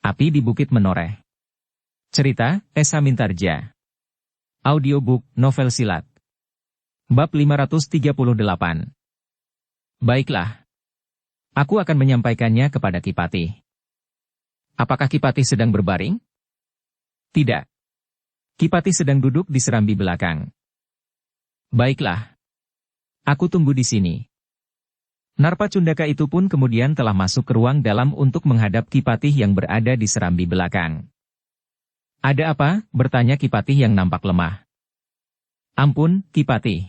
Api di Bukit Menoreh. Cerita, Esa Mintarja. Audiobook, novel silat. Bab 538. Baiklah. Aku akan menyampaikannya kepada Ki Patih. Apakah Ki Patih sedang berbaring? Tidak. Ki Patih sedang duduk di serambi belakang. Baiklah. Aku tunggu di sini. Narpacundaka itu pun kemudian telah masuk ke ruang dalam untuk menghadap Ki Patih yang berada di serambi belakang. Ada apa? Bertanya Ki Patih yang nampak lemah. Ampun, Ki Patih.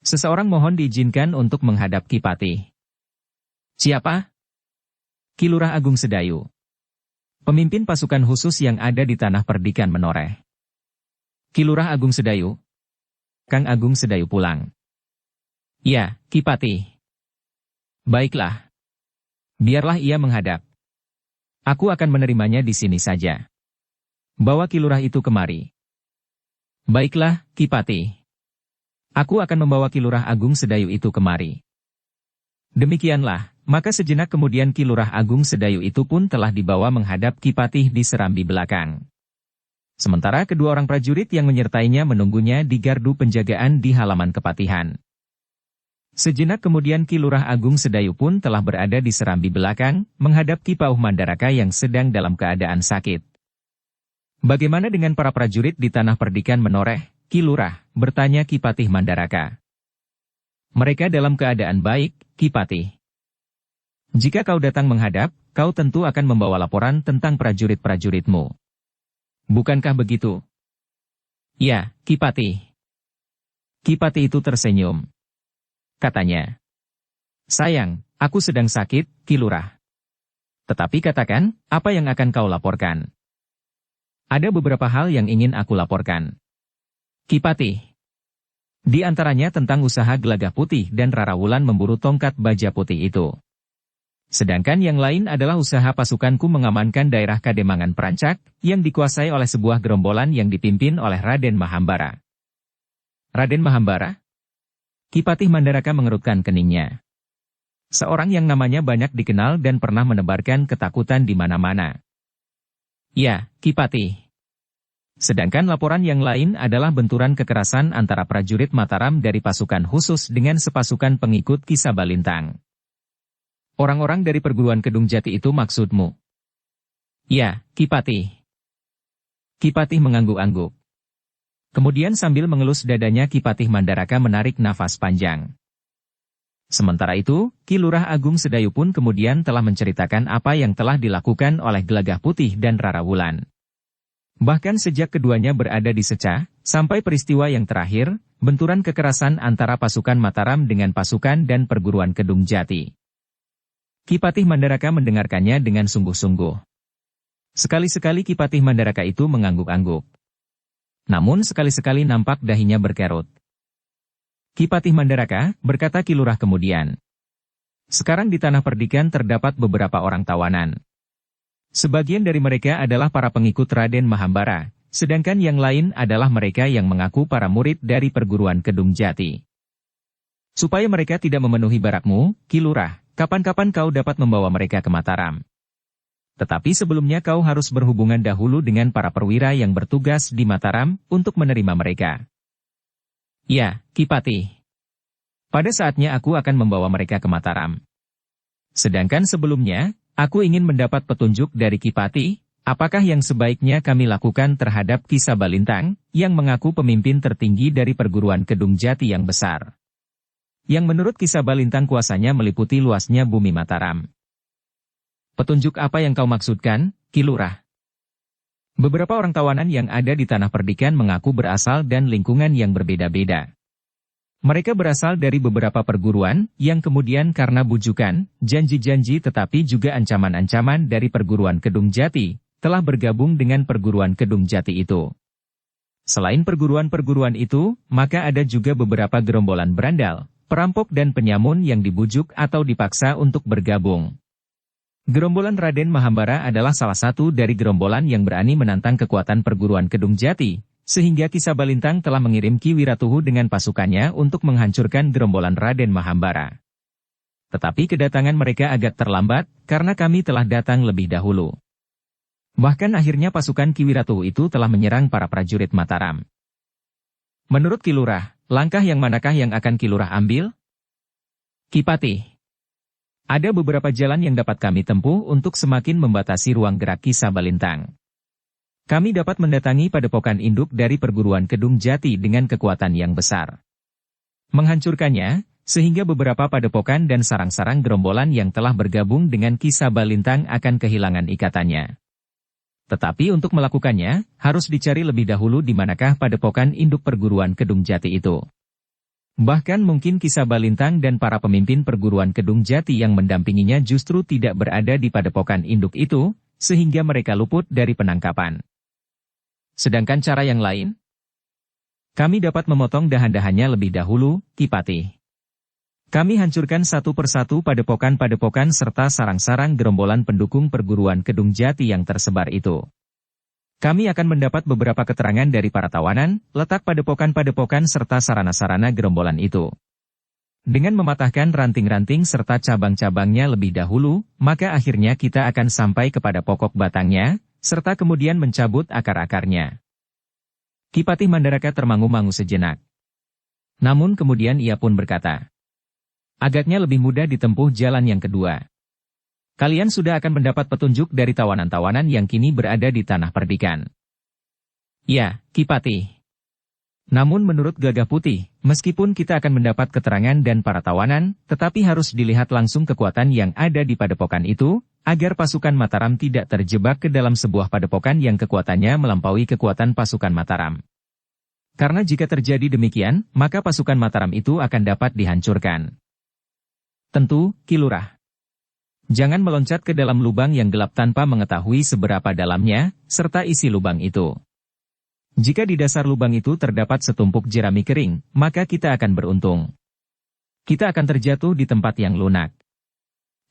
Seseorang mohon diizinkan untuk menghadap Ki Patih. Siapa? Ki Lurah Agung Sedayu. Pemimpin pasukan khusus yang ada di Tanah Perdikan Menoreh. Ki Lurah Agung Sedayu. Kang Agung Sedayu pulang. Ya, Ki Patih. Baiklah. Biarlah ia menghadap. Aku akan menerimanya di sini saja. Bawa Ki Lurah itu kemari. Baiklah, Ki Patih. Aku akan membawa Ki Lurah Agung Sedayu itu kemari. Demikianlah, maka sejenak kemudian Ki Lurah Agung Sedayu itu pun telah dibawa menghadap Ki Patih di serambi belakang. Sementara kedua orang prajurit yang menyertainya menunggunya di gardu penjagaan di halaman kepatihan. Sejenak kemudian Ki Lurah Agung Sedayu pun telah berada di serambi belakang, menghadap Ki Pauh Mandaraka yang sedang dalam keadaan sakit. Bagaimana dengan para prajurit di Tanah Perdikan Menoreh, Ki Lurah? Bertanya Ki Patih Mandaraka. Mereka dalam keadaan baik, Ki Patih. Jika kau datang menghadap, kau tentu akan membawa laporan tentang prajurit-prajuritmu. Bukankah begitu? Ya, Ki Patih. Ki Patih itu tersenyum. Katanya. Sayang, aku sedang sakit, Ki Lurah. Tetapi katakan, apa yang akan kau laporkan? Ada beberapa hal yang ingin aku laporkan. Ki Patih. Di antaranya tentang usaha Gelagah Putih dan Rara Wulan memburu tongkat baja putih itu. Sedangkan yang lain adalah usaha pasukanku mengamankan daerah Kademangan Perancak, yang dikuasai oleh sebuah gerombolan yang dipimpin oleh Raden Mahambara. Raden Mahambara? Ki Patih Mandaraka mengerutkan keningnya. Seorang yang namanya banyak dikenal dan pernah menebarkan ketakutan di mana-mana. Ya, Ki Patih. Sedangkan laporan yang lain adalah benturan kekerasan antara prajurit Mataram dari pasukan khusus dengan sepasukan pengikut Ki Sabalintang. Orang-orang dari perguruan Kedung Jati itu maksudmu? Ya, Ki Patih. Ki Patih mengangguk-angguk. Kemudian sambil mengelus dadanya Ki Patih Mandaraka menarik nafas panjang. Sementara itu, Ki Lurah Agung Sedayu pun kemudian telah menceritakan apa yang telah dilakukan oleh Gelagah Putih dan Rara Wulan. Bahkan sejak keduanya berada di Secah, sampai peristiwa yang terakhir, benturan kekerasan antara pasukan Mataram dengan pasukan dan perguruan Kedung Jati. Ki Patih Mandaraka mendengarkannya dengan sungguh-sungguh. Sekali-sekali Ki Patih Mandaraka itu mengangguk-angguk. Namun sekali-sekali nampak dahinya berkerut. Ki Patih Mandaraka, berkata Ki Lurah kemudian. Sekarang di Tanah Perdikan terdapat beberapa orang tawanan. Sebagian dari mereka adalah para pengikut Raden Mahambara, sedangkan yang lain adalah mereka yang mengaku para murid dari perguruan Kedung Jati. Supaya mereka tidak memenuhi barakmu, Ki Lurah, kapan-kapan kau dapat membawa mereka ke Mataram. Tetapi sebelumnya kau harus berhubungan dahulu dengan para perwira yang bertugas di Mataram untuk menerima mereka. Ya, Ki Patih. Pada saatnya aku akan membawa mereka ke Mataram. Sedangkan sebelumnya, aku ingin mendapat petunjuk dari Ki Patih, apakah yang sebaiknya kami lakukan terhadap Ki Sabalintang, yang mengaku pemimpin tertinggi dari perguruan Kedung Jati yang besar. Yang menurut Ki Sabalintang kuasanya meliputi luasnya bumi Mataram. Petunjuk apa yang kau maksudkan, Ki Lurah? Beberapa orang tawanan yang ada di Tanah Perdikan mengaku berasal dan lingkungan yang berbeda-beda. Mereka berasal dari beberapa perguruan, yang kemudian karena bujukan, janji-janji tetapi juga ancaman-ancaman dari perguruan Kedung Jati, telah bergabung dengan perguruan Kedung Jati itu. Selain perguruan-perguruan itu, maka ada juga beberapa gerombolan berandal, perampok dan penyamun yang dibujuk atau dipaksa untuk bergabung. Gerombolan Raden Mahambara adalah salah satu dari gerombolan yang berani menantang kekuatan perguruan Kedung Jati, sehingga Ki Sabalintang telah mengirim Ki Wiratuhu dengan pasukannya untuk menghancurkan gerombolan Raden Mahambara. Tetapi kedatangan mereka agak terlambat, karena kami telah datang lebih dahulu. Bahkan akhirnya pasukan Ki Wiratu itu telah menyerang para prajurit Mataram. Menurut Ki Lurah, langkah yang manakah yang akan Ki Lurah ambil? Ki Patih. Ada beberapa jalan yang dapat kami tempuh untuk semakin membatasi ruang gerak Ki Sabalintang. Kami dapat mendatangi padepokan induk dari perguruan Kedung Jati dengan kekuatan yang besar. Menghancurkannya, sehingga beberapa padepokan dan sarang-sarang gerombolan yang telah bergabung dengan Ki Sabalintang akan kehilangan ikatannya. Tetapi untuk melakukannya, harus dicari lebih dahulu di manakah padepokan induk perguruan Kedung Jati itu. Bahkan mungkin Ki Sabalintang dan para pemimpin perguruan Kedung Jati yang mendampinginya justru tidak berada di padepokan induk itu, sehingga mereka luput dari penangkapan. Sedangkan cara yang lain? Kami dapat memotong dahan-dahannya lebih dahulu, Ki Patih. Kami hancurkan satu persatu padepokan-padepokan serta sarang-sarang gerombolan pendukung perguruan Kedung Jati yang tersebar itu. Kami akan mendapat beberapa keterangan dari para tawanan, letak padepokan-padepokan serta sarana-sarana gerombolan itu. Dengan mematahkan ranting-ranting serta cabang-cabangnya lebih dahulu, maka akhirnya kita akan sampai kepada pokok batangnya, serta kemudian mencabut akar-akarnya. Ki Patih Mandaraka termangu-mangu sejenak. Namun kemudian ia pun berkata, agaknya lebih mudah ditempuh jalan yang kedua. Kalian sudah akan mendapat petunjuk dari tawanan-tawanan yang kini berada di Tanah Perdikan. Ya, Ki Patih. Namun menurut Gagah Putih, meskipun kita akan mendapat keterangan dan para tawanan, tetapi harus dilihat langsung kekuatan yang ada di padepokan itu, agar pasukan Mataram tidak terjebak ke dalam sebuah padepokan yang kekuatannya melampaui kekuatan pasukan Mataram. Karena jika terjadi demikian, maka pasukan Mataram itu akan dapat dihancurkan. Tentu, Ki Lurah. Jangan meloncat ke dalam lubang yang gelap tanpa mengetahui seberapa dalamnya, serta isi lubang itu. Jika di dasar lubang itu terdapat setumpuk jerami kering, maka kita akan beruntung. Kita akan terjatuh di tempat yang lunak.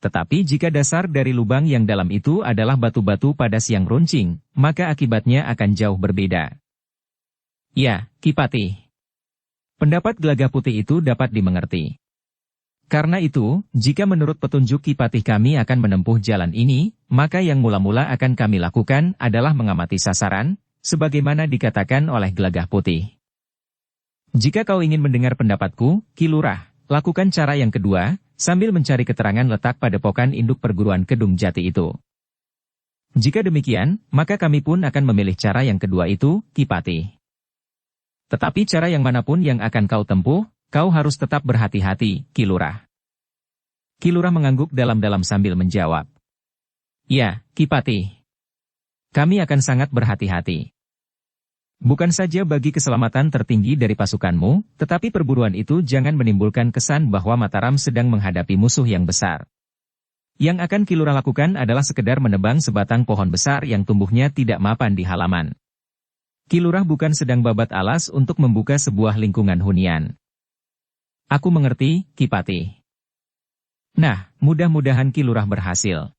Tetapi jika dasar dari lubang yang dalam itu adalah batu-batu padas yang runcing, maka akibatnya akan jauh berbeda. Ya, Ki Patih. Pendapat Gelagah Putih itu dapat dimengerti. Karena itu, jika menurut petunjuk Ki Patih kami akan menempuh jalan ini, maka yang mula-mula akan kami lakukan adalah mengamati sasaran, sebagaimana dikatakan oleh Gelagah Putih. Jika kau ingin mendengar pendapatku, Ki Lurah, lakukan cara yang kedua, sambil mencari keterangan letak padepokan induk perguruan Kedung Jati itu. Jika demikian, maka kami pun akan memilih cara yang kedua itu, Ki Patih. Tetapi cara yang manapun yang akan kau tempuh, kau harus tetap berhati-hati, Ki Lurah. Ki Lurah mengangguk dalam-dalam sambil menjawab. Ya, Ki Patih. Kami akan sangat berhati-hati. Bukan saja bagi keselamatan tertinggi dari pasukanmu, tetapi perburuan itu jangan menimbulkan kesan bahwa Mataram sedang menghadapi musuh yang besar. Yang akan Ki Lurah lakukan adalah sekedar menebang sebatang pohon besar yang tumbuhnya tidak mapan di halaman. Ki Lurah bukan sedang babat alas untuk membuka sebuah lingkungan hunian. Aku mengerti, Ki Patih. Nah, mudah-mudahan Ki Lurah berhasil.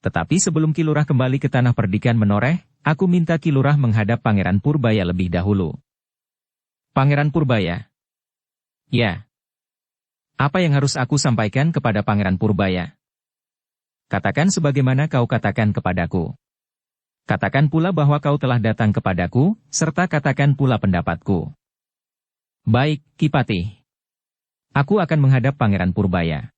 Tetapi sebelum Ki Lurah kembali ke Tanah Perdikan menoreh, aku minta Ki Lurah menghadap Pangeran Purbaya lebih dahulu. Pangeran Purbaya? Ya. Apa yang harus aku sampaikan kepada Pangeran Purbaya? Katakan sebagaimana kau katakan kepadaku. Katakan pula bahwa kau telah datang kepadaku, serta katakan pula pendapatku. Baik, Ki Patih. Aku akan menghadap Pangeran Purbaya.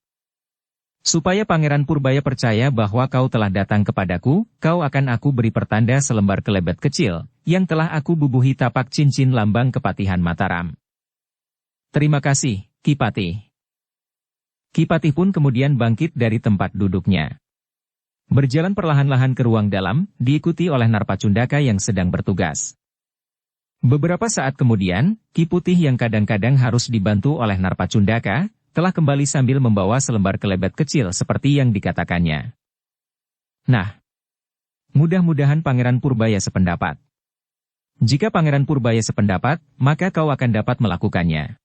Supaya Pangeran Purbaya percaya bahwa kau telah datang kepadaku, kau akan aku beri pertanda selembar kelebet kecil, yang telah aku bubuhi tapak cincin lambang kepatihan Mataram. Terima kasih, Ki Patih. Ki Patih pun kemudian bangkit dari tempat duduknya. Berjalan perlahan-lahan ke ruang dalam, diikuti oleh Narpacundaka yang sedang bertugas. Beberapa saat kemudian, Ki Putih yang kadang-kadang harus dibantu oleh Narpacundaka, telah kembali sambil membawa selembar kelebet kecil seperti yang dikatakannya. Nah, mudah-mudahan Pangeran Purbaya sependapat. Jika Pangeran Purbaya sependapat, maka kau akan dapat melakukannya.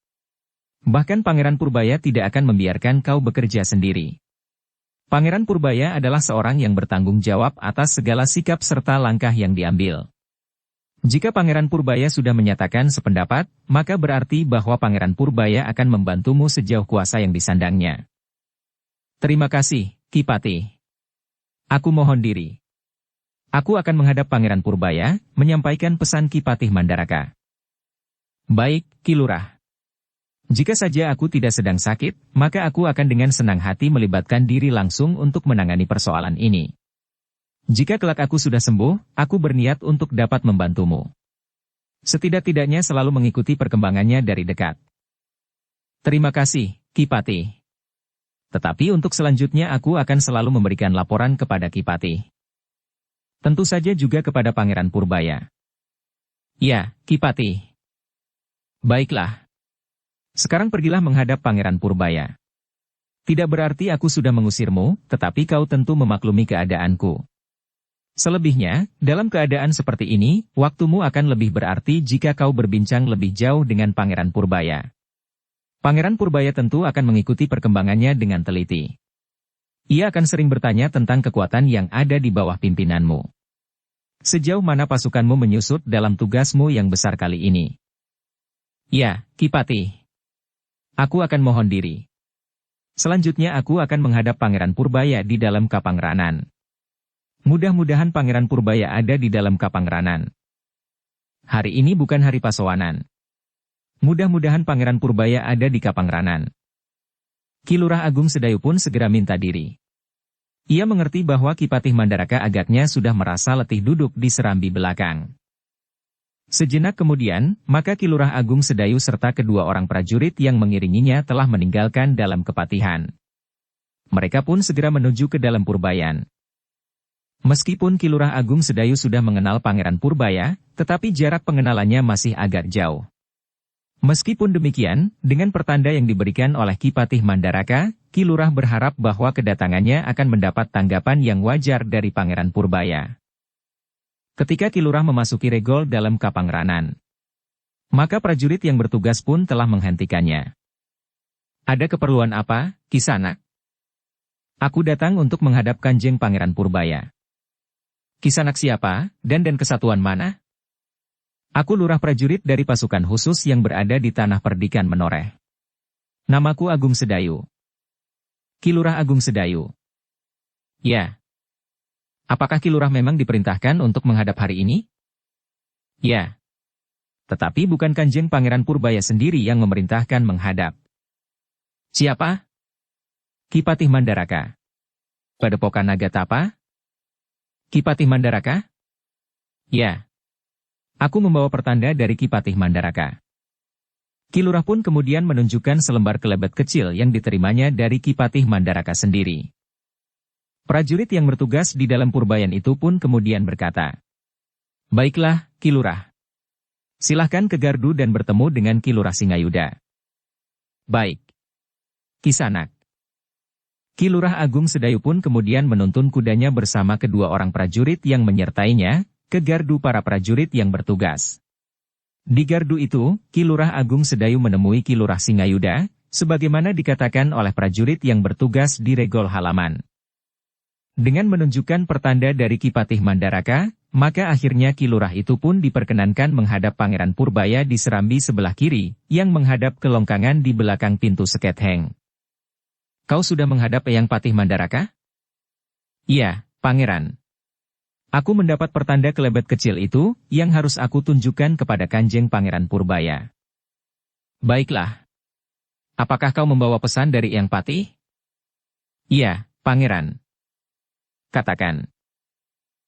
Bahkan Pangeran Purbaya tidak akan membiarkan kau bekerja sendiri. Pangeran Purbaya adalah seorang yang bertanggung jawab atas segala sikap serta langkah yang diambil. Jika Pangeran Purbaya sudah menyatakan sependapat, maka berarti bahwa Pangeran Purbaya akan membantumu sejauh kuasa yang disandangnya. Terima kasih, Ki Patih. Aku mohon diri. Aku akan menghadap Pangeran Purbaya, menyampaikan pesan Ki Patih Mandaraka. Baik, Ki Lurah. Jika saja aku tidak sedang sakit, maka aku akan dengan senang hati melibatkan diri langsung untuk menangani persoalan ini. Jika kelak aku sudah sembuh, aku berniat untuk dapat membantumu. Setidak-tidaknya selalu mengikuti perkembangannya dari dekat. Terima kasih, Ki Patih. Tetapi untuk selanjutnya aku akan selalu memberikan laporan kepada Ki Patih. Tentu saja juga kepada Pangeran Purbaya. Ya, Ki Patih. Baiklah. Sekarang pergilah menghadap Pangeran Purbaya. Tidak berarti aku sudah mengusirmu, tetapi kau tentu memaklumi keadaanku. Selebihnya, dalam keadaan seperti ini, waktumu akan lebih berarti jika kau berbincang lebih jauh dengan Pangeran Purbaya. Pangeran Purbaya tentu akan mengikuti perkembangannya dengan teliti. Ia akan sering bertanya tentang kekuatan yang ada di bawah pimpinanmu. Sejauh mana pasukanmu menyusut dalam tugasmu yang besar kali ini? Ya, Ki Patih. Aku akan mohon diri. Selanjutnya aku akan menghadap Pangeran Purbaya di dalam Kapangranan. Mudah-mudahan Pangeran Purbaya ada di dalam Kapangranan. Hari ini bukan hari pasowanan. Mudah-mudahan Pangeran Purbaya ada di Kapangranan. Ki Lurah Agung Sedayu pun segera minta diri. Ia mengerti bahwa Ki Patih Mandaraka agaknya sudah merasa letih duduk di serambi belakang. Sejenak kemudian, maka Ki Lurah Agung Sedayu serta kedua orang prajurit yang mengiringinya telah meninggalkan dalam kepatihan. Mereka pun segera menuju ke dalam Purbayan. Meskipun Ki Lurah Agung Sedayu sudah mengenal Pangeran Purbaya, tetapi jarak pengenalannya masih agak jauh. Meskipun demikian, dengan pertanda yang diberikan oleh Ki Patih Mandaraka, Ki Lurah berharap bahwa kedatangannya akan mendapat tanggapan yang wajar dari Pangeran Purbaya. Ketika Ki Lurah memasuki regol dalam Kapangranan, maka prajurit yang bertugas pun telah menghentikannya. Ada keperluan apa, Kisanak? Aku datang untuk menghadap Kanjeng Pangeran Purbaya. Kisanak siapa, dan kesatuan mana? Aku lurah prajurit dari pasukan khusus yang berada di Tanah Perdikan Menoreh. Namaku Agung Sedayu. Ki Lurah Agung Sedayu. Ya. Apakah Ki Lurah memang diperintahkan untuk menghadap hari ini? Ya. Tetapi bukan Kanjeng Pangeran Purbaya sendiri yang memerintahkan menghadap. Siapa? Ki Patih Mandaraka. Padepokan Nagatapa? Ki Patih Mandaraka? Ya. Aku membawa pertanda dari Ki Patih Mandaraka. Ki Lurah pun kemudian menunjukkan selembar kelebet kecil yang diterimanya dari Ki Patih Mandaraka sendiri. Prajurit yang bertugas di dalam Purbayan itu pun kemudian berkata, "Baiklah, Ki Lurah. Silahkan ke gardu dan bertemu dengan Ki Lurah Singayuda." "Baik. Kisanak." Ki Lurah Agung Sedayu pun kemudian menuntun kudanya bersama kedua orang prajurit yang menyertainya, ke gardu para prajurit yang bertugas. Di gardu itu, Ki Lurah Agung Sedayu menemui Ki Lurah Singayuda, sebagaimana dikatakan oleh prajurit yang bertugas di regol halaman. Dengan menunjukkan pertanda dari Ki Patih Mandaraka, maka akhirnya Ki Lurah itu pun diperkenankan menghadap Pangeran Purbaya di serambi sebelah kiri, yang menghadap ke longkangan di belakang pintu Seketheng. "Kau sudah menghadap Eyang Patih Mandaraka?" "Iya, Pangeran. Aku mendapat pertanda kelebet kecil itu, yang harus aku tunjukkan kepada Kanjeng Pangeran Purbaya." "Baiklah. Apakah kau membawa pesan dari Eyang Patih?" "Iya, Pangeran." "Katakan."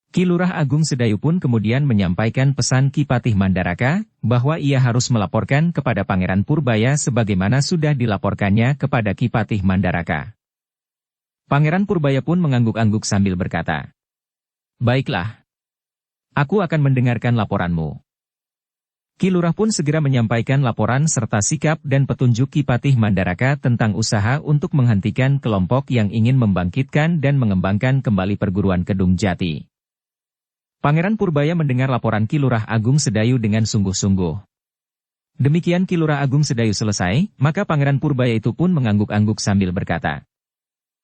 Ki Lurah Agung Sedayu pun kemudian menyampaikan pesan Ki Patih Mandaraka, bahwa ia harus melaporkan kepada Pangeran Purbaya sebagaimana sudah dilaporkannya kepada Ki Patih Mandaraka. Pangeran Purbaya pun mengangguk-angguk sambil berkata, "Baiklah. Aku akan mendengarkan laporanmu." Ki Lurah pun segera menyampaikan laporan serta sikap dan petunjuk Ki Patih Mandaraka tentang usaha untuk menghentikan kelompok yang ingin membangkitkan dan mengembangkan kembali perguruan Kedung Jati. Pangeran Purbaya mendengar laporan Ki Lurah Agung Sedayu dengan sungguh-sungguh. Demikian Ki Lurah Agung Sedayu selesai, maka Pangeran Purbaya itu pun mengangguk-angguk sambil berkata,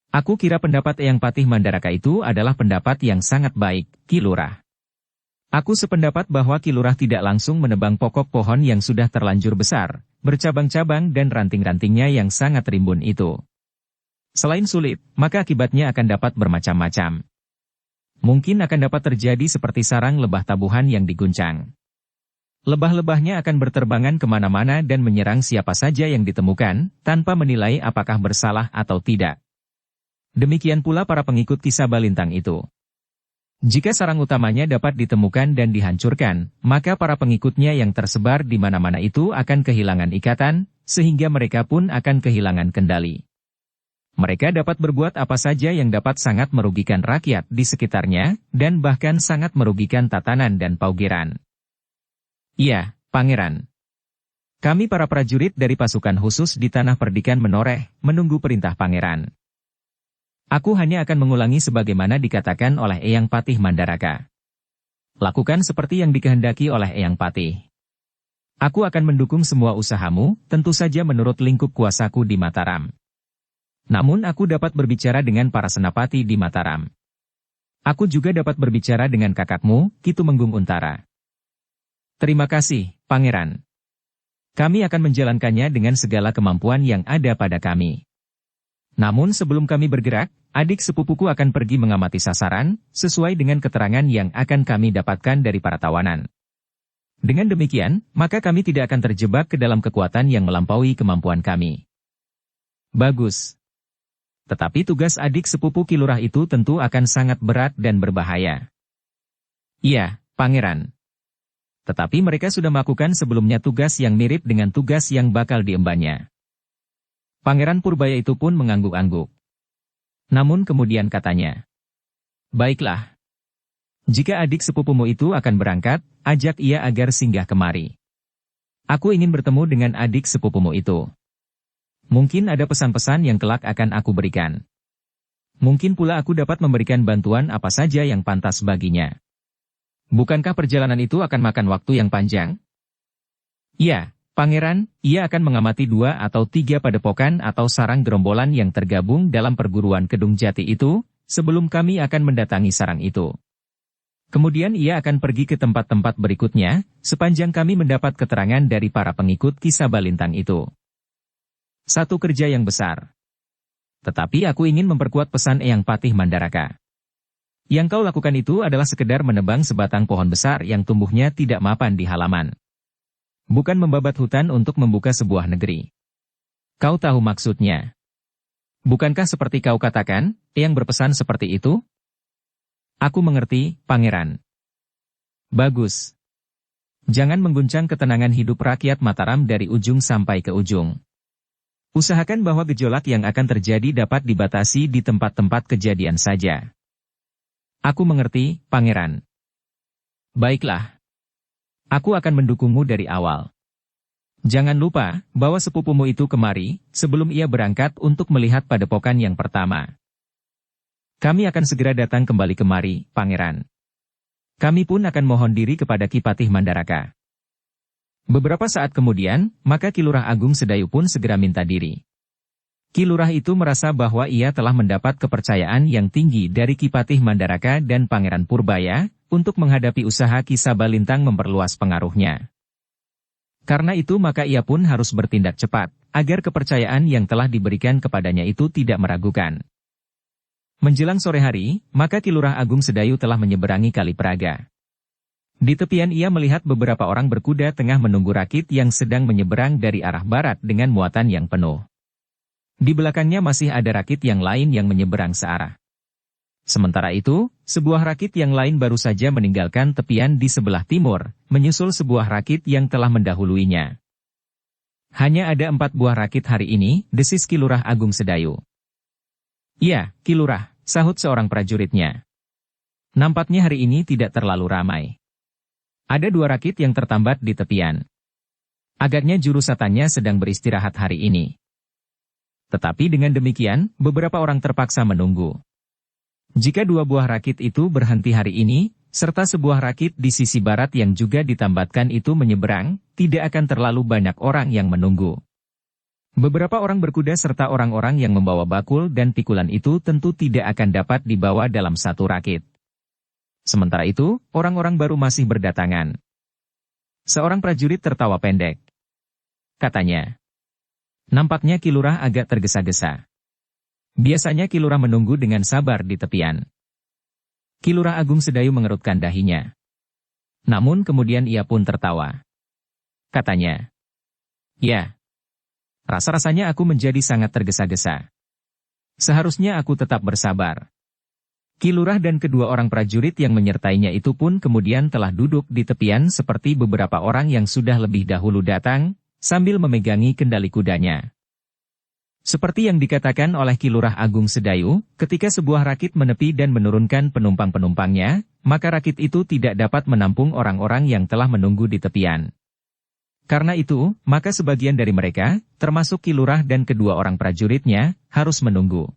"Aku kira pendapat Eyang Patih Mandaraka itu adalah pendapat yang sangat baik, Ki Lurah. Aku sependapat bahwa Ki Lurah tidak langsung menebang pokok pohon yang sudah terlanjur besar, bercabang-cabang dan ranting-rantingnya yang sangat rimbun itu. Selain sulit, maka akibatnya akan dapat bermacam-macam. Mungkin akan dapat terjadi seperti sarang lebah tabuhan yang diguncang. Lebah-lebahnya akan berterbangan kemana-mana dan menyerang siapa saja yang ditemukan, tanpa menilai apakah bersalah atau tidak. Demikian pula para pengikut Kisah Balintang itu. Jika sarang utamanya dapat ditemukan dan dihancurkan, maka para pengikutnya yang tersebar di mana-mana itu akan kehilangan ikatan, sehingga mereka pun akan kehilangan kendali. Mereka dapat berbuat apa saja yang dapat sangat merugikan rakyat di sekitarnya, dan bahkan sangat merugikan tatanan dan paugeran. Iya, Pangeran. Kami para prajurit dari pasukan khusus di Tanah Perdikan menoreh, menunggu perintah Pangeran. Aku hanya akan mengulangi sebagaimana dikatakan oleh Eyang Patih Mandaraka. Lakukan seperti yang dikehendaki oleh Eyang Patih. Aku akan mendukung semua usahamu, tentu saja menurut lingkup kuasaku di Mataram. Namun aku dapat berbicara dengan para senapati di Mataram. Aku juga dapat berbicara dengan kakakmu, Ki Tumenggung Untara. Terima kasih, Pangeran. Kami akan menjalankannya dengan segala kemampuan yang ada pada kami. Namun sebelum kami bergerak, adik sepupuku akan pergi mengamati sasaran, sesuai dengan keterangan yang akan kami dapatkan dari para tawanan. Dengan demikian, maka kami tidak akan terjebak ke dalam kekuatan yang melampaui kemampuan kami. Bagus. Tetapi tugas adik sepupu Ki Lurah itu tentu akan sangat berat dan berbahaya. Iya, Pangeran. Tetapi mereka sudah melakukan sebelumnya tugas yang mirip dengan tugas yang bakal diembannya. Pangeran Purbaya itu pun mengangguk-angguk. Namun kemudian katanya, baiklah. Jika adik sepupumu itu akan berangkat, ajak ia agar singgah kemari. Aku ingin bertemu dengan adik sepupumu itu. Mungkin ada pesan-pesan yang kelak akan aku berikan. Mungkin pula aku dapat memberikan bantuan apa saja yang pantas baginya. Bukankah perjalanan itu akan makan waktu yang panjang? Ya. Pangeran, ia akan mengamati 2 atau 3 padepokan atau sarang gerombolan yang tergabung dalam perguruan Kedung Jati itu, sebelum kami akan mendatangi sarang itu. Kemudian ia akan pergi ke tempat-tempat berikutnya, sepanjang kami mendapat keterangan dari para pengikut Kisah Balintang itu. Satu kerja yang besar. Tetapi aku ingin memperkuat pesan Eyang Patih Mandaraka. Yang kau lakukan itu adalah sekedar menebang sebatang pohon besar yang tumbuhnya tidak mapan di halaman. Bukan membabat hutan untuk membuka sebuah negeri. Kau tahu maksudnya. Bukankah seperti kau katakan, Eyang berpesan seperti itu? Aku mengerti, Pangeran. Bagus. Jangan mengguncang ketenangan hidup rakyat Mataram dari ujung sampai ke ujung. Usahakan bahwa gejolak yang akan terjadi dapat dibatasi di tempat-tempat kejadian saja. Aku mengerti, Pangeran. Baiklah. Aku akan mendukungmu dari awal. Jangan lupa, bawa sepupumu itu kemari, sebelum ia berangkat untuk melihat padepokan yang pertama. Kami akan segera datang kembali kemari, Pangeran. Kami pun akan mohon diri kepada Ki Patih Mandaraka. Beberapa saat kemudian, maka Ki Lurah Agung Sedayu pun segera minta diri. Ki Lurah itu merasa bahwa ia telah mendapat kepercayaan yang tinggi dari Ki Patih Mandaraka dan Pangeran Purbaya, untuk menghadapi usaha Kisah Balintang memperluas pengaruhnya. Karena itu maka ia pun harus bertindak cepat, agar kepercayaan yang telah diberikan kepadanya itu tidak meragukan. Menjelang sore hari, maka Ki Lurah Agung Sedayu telah menyeberangi Kali Praga. Di tepian ia melihat beberapa orang berkuda tengah menunggu rakit yang sedang menyeberang dari arah barat dengan muatan yang penuh. Di belakangnya masih ada rakit yang lain yang menyeberang searah. Sementara itu, sebuah rakit yang lain baru saja meninggalkan tepian di sebelah timur, menyusul sebuah rakit yang telah mendahuluinya. Hanya ada 4 buah rakit hari ini, desis Ki Lurah Agung Sedayu. Ya, Ki Lurah, sahut seorang prajuritnya. Nampaknya hari ini tidak terlalu ramai. Ada 2 rakit yang tertambat di tepian. Agaknya juru satannya sedang beristirahat hari ini. Tetapi dengan demikian, beberapa orang terpaksa menunggu. Jika 2 buah rakit itu berhenti hari ini, serta sebuah rakit di sisi barat yang juga ditambatkan itu menyeberang, tidak akan terlalu banyak orang yang menunggu. Beberapa orang berkuda serta orang-orang yang membawa bakul dan pikulan itu tentu tidak akan dapat dibawa dalam satu rakit. Sementara itu, orang-orang baru masih berdatangan. Seorang prajurit tertawa pendek. Katanya, nampaknya Ki Lurah agak tergesa-gesa. Biasanya Ki Lurah menunggu dengan sabar di tepian. Ki Lurah Agung Sedayu mengerutkan dahinya. Namun kemudian ia pun tertawa. Katanya, "Ya, rasa-rasanya aku menjadi sangat tergesa-gesa. Seharusnya aku tetap bersabar." Ki Lurah dan kedua orang prajurit yang menyertainya itu pun kemudian telah duduk di tepian seperti beberapa orang yang sudah lebih dahulu datang, sambil memegangi kendali kudanya. Seperti yang dikatakan oleh Ki Lurah Agung Sedayu, ketika sebuah rakit menepi dan menurunkan penumpang-penumpangnya, maka rakit itu tidak dapat menampung orang-orang yang telah menunggu di tepian. Karena itu, maka sebagian dari mereka, termasuk Ki Lurah dan kedua orang prajuritnya, harus menunggu.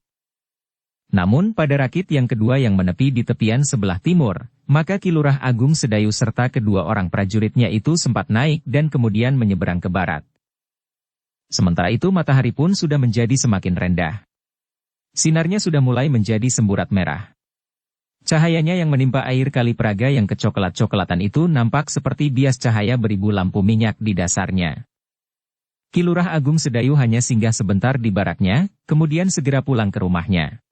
Namun pada rakit yang kedua yang menepi di tepian sebelah timur, maka Ki Lurah Agung Sedayu serta kedua orang prajuritnya itu sempat naik dan kemudian menyeberang ke barat. Sementara itu matahari pun sudah menjadi semakin rendah. Sinarnya sudah mulai menjadi semburat merah. Cahayanya yang menimpa air Kali Praga yang kecoklat-coklatan itu nampak seperti bias cahaya beribu lampu minyak di dasarnya. Ki Lurah Agung Sedayu hanya singgah sebentar di baraknya, kemudian segera pulang ke rumahnya.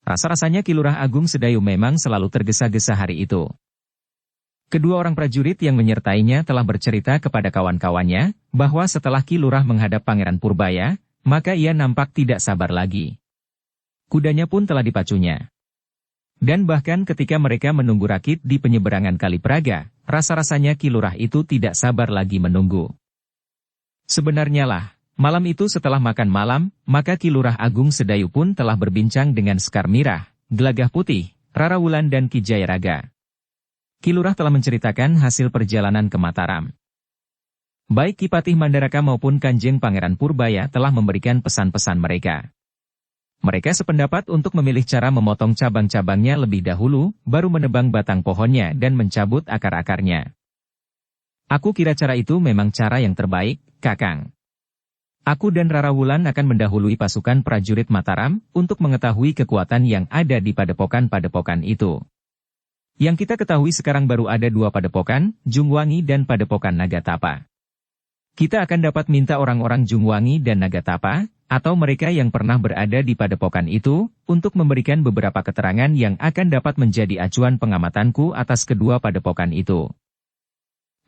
Rasa-rasanya Ki Lurah Agung Sedayu memang selalu tergesa-gesa hari itu. Kedua orang prajurit yang menyertainya telah bercerita kepada kawan-kawannya, bahwa setelah Ki Lurah menghadap Pangeran Purbaya, maka ia nampak tidak sabar lagi. Kudanya pun telah dipacunya. Dan bahkan ketika mereka menunggu rakit di penyeberangan Kali Praga, rasa-rasanya Ki Lurah itu tidak sabar lagi menunggu. Sebenarnya lah, malam itu setelah makan malam, maka Ki Lurah Agung Sedayu pun telah berbincang dengan Sekar Mirah, Gelagah Putih, Rara Wulan dan Ki Jayaraga. Ki Lurah telah menceritakan hasil perjalanan ke Mataram. Baik Ki Patih Mandaraka maupun Kanjeng Pangeran Purbaya telah memberikan pesan-pesan mereka. Mereka sependapat untuk memilih cara memotong cabang-cabangnya lebih dahulu, baru menebang batang pohonnya dan mencabut akar-akarnya. Aku kira cara itu memang cara yang terbaik, Kakang. Aku dan Rara Wulan akan mendahului pasukan prajurit Mataram untuk mengetahui kekuatan yang ada di padepokan-padepokan itu. Yang kita ketahui sekarang baru ada 2 padepokan, Jungwangi dan padepokan Nagatapa. Kita akan dapat minta orang-orang Jungwangi dan Nagatapa, atau mereka yang pernah berada di padepokan itu, untuk memberikan beberapa keterangan yang akan dapat menjadi acuan pengamatanku atas kedua padepokan itu.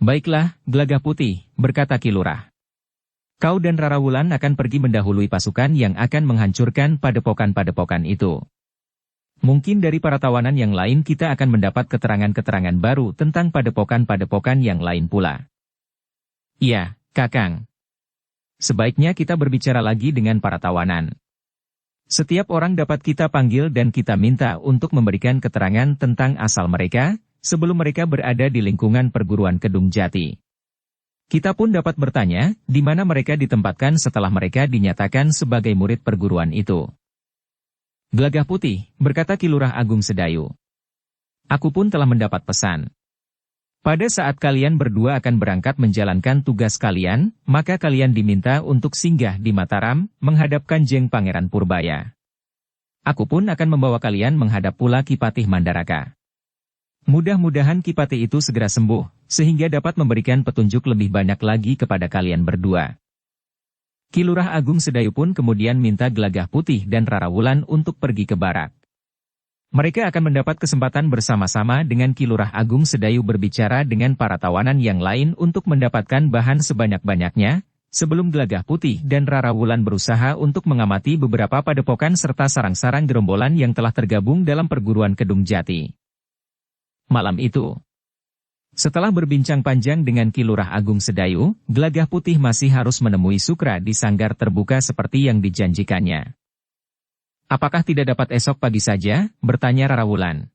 Baiklah, Gelagah Putih, berkata Ki Lurah. Kau dan Rara Wulan akan pergi mendahului pasukan yang akan menghancurkan padepokan-padepokan itu. Mungkin dari para tawanan yang lain kita akan mendapat keterangan-keterangan baru tentang padepokan-padepokan yang lain pula. Iya, Kakang. Sebaiknya kita berbicara lagi dengan para tawanan. Setiap orang dapat kita panggil dan kita minta untuk memberikan keterangan tentang asal mereka, sebelum mereka berada di lingkungan perguruan Kedung Jati. Kita pun dapat bertanya, di mana mereka ditempatkan setelah mereka dinyatakan sebagai murid perguruan itu. Gelagah Putih, berkata Ki Lurah Agung Sedayu. Aku pun telah mendapat pesan. Pada saat kalian berdua akan berangkat menjalankan tugas kalian, maka kalian diminta untuk singgah di Mataram, menghadap Kanjeng Pangeran Purbaya. Aku pun akan membawa kalian menghadap pula Ki Patih Mandaraka. Mudah-mudahan Ki Patih itu segera sembuh, sehingga dapat memberikan petunjuk lebih banyak lagi kepada kalian berdua. Ki Lurah Agung Sedayu pun kemudian minta Gelagah Putih dan Rara Wulan untuk pergi ke barak. Mereka akan mendapat kesempatan bersama-sama dengan Ki Lurah Agung Sedayu berbicara dengan para tawanan yang lain untuk mendapatkan bahan sebanyak-banyaknya, sebelum Gelagah Putih dan Rara Wulan berusaha untuk mengamati beberapa padepokan serta sarang-sarang gerombolan yang telah tergabung dalam perguruan Kedung Jati. Malam itu, setelah berbincang panjang dengan Ki Lurah Agung Sedayu, Gelagah Putih masih harus menemui Sukra di sanggar terbuka seperti yang dijanjikannya. Apakah tidak dapat esok pagi saja? Bertanya Rara Wulan.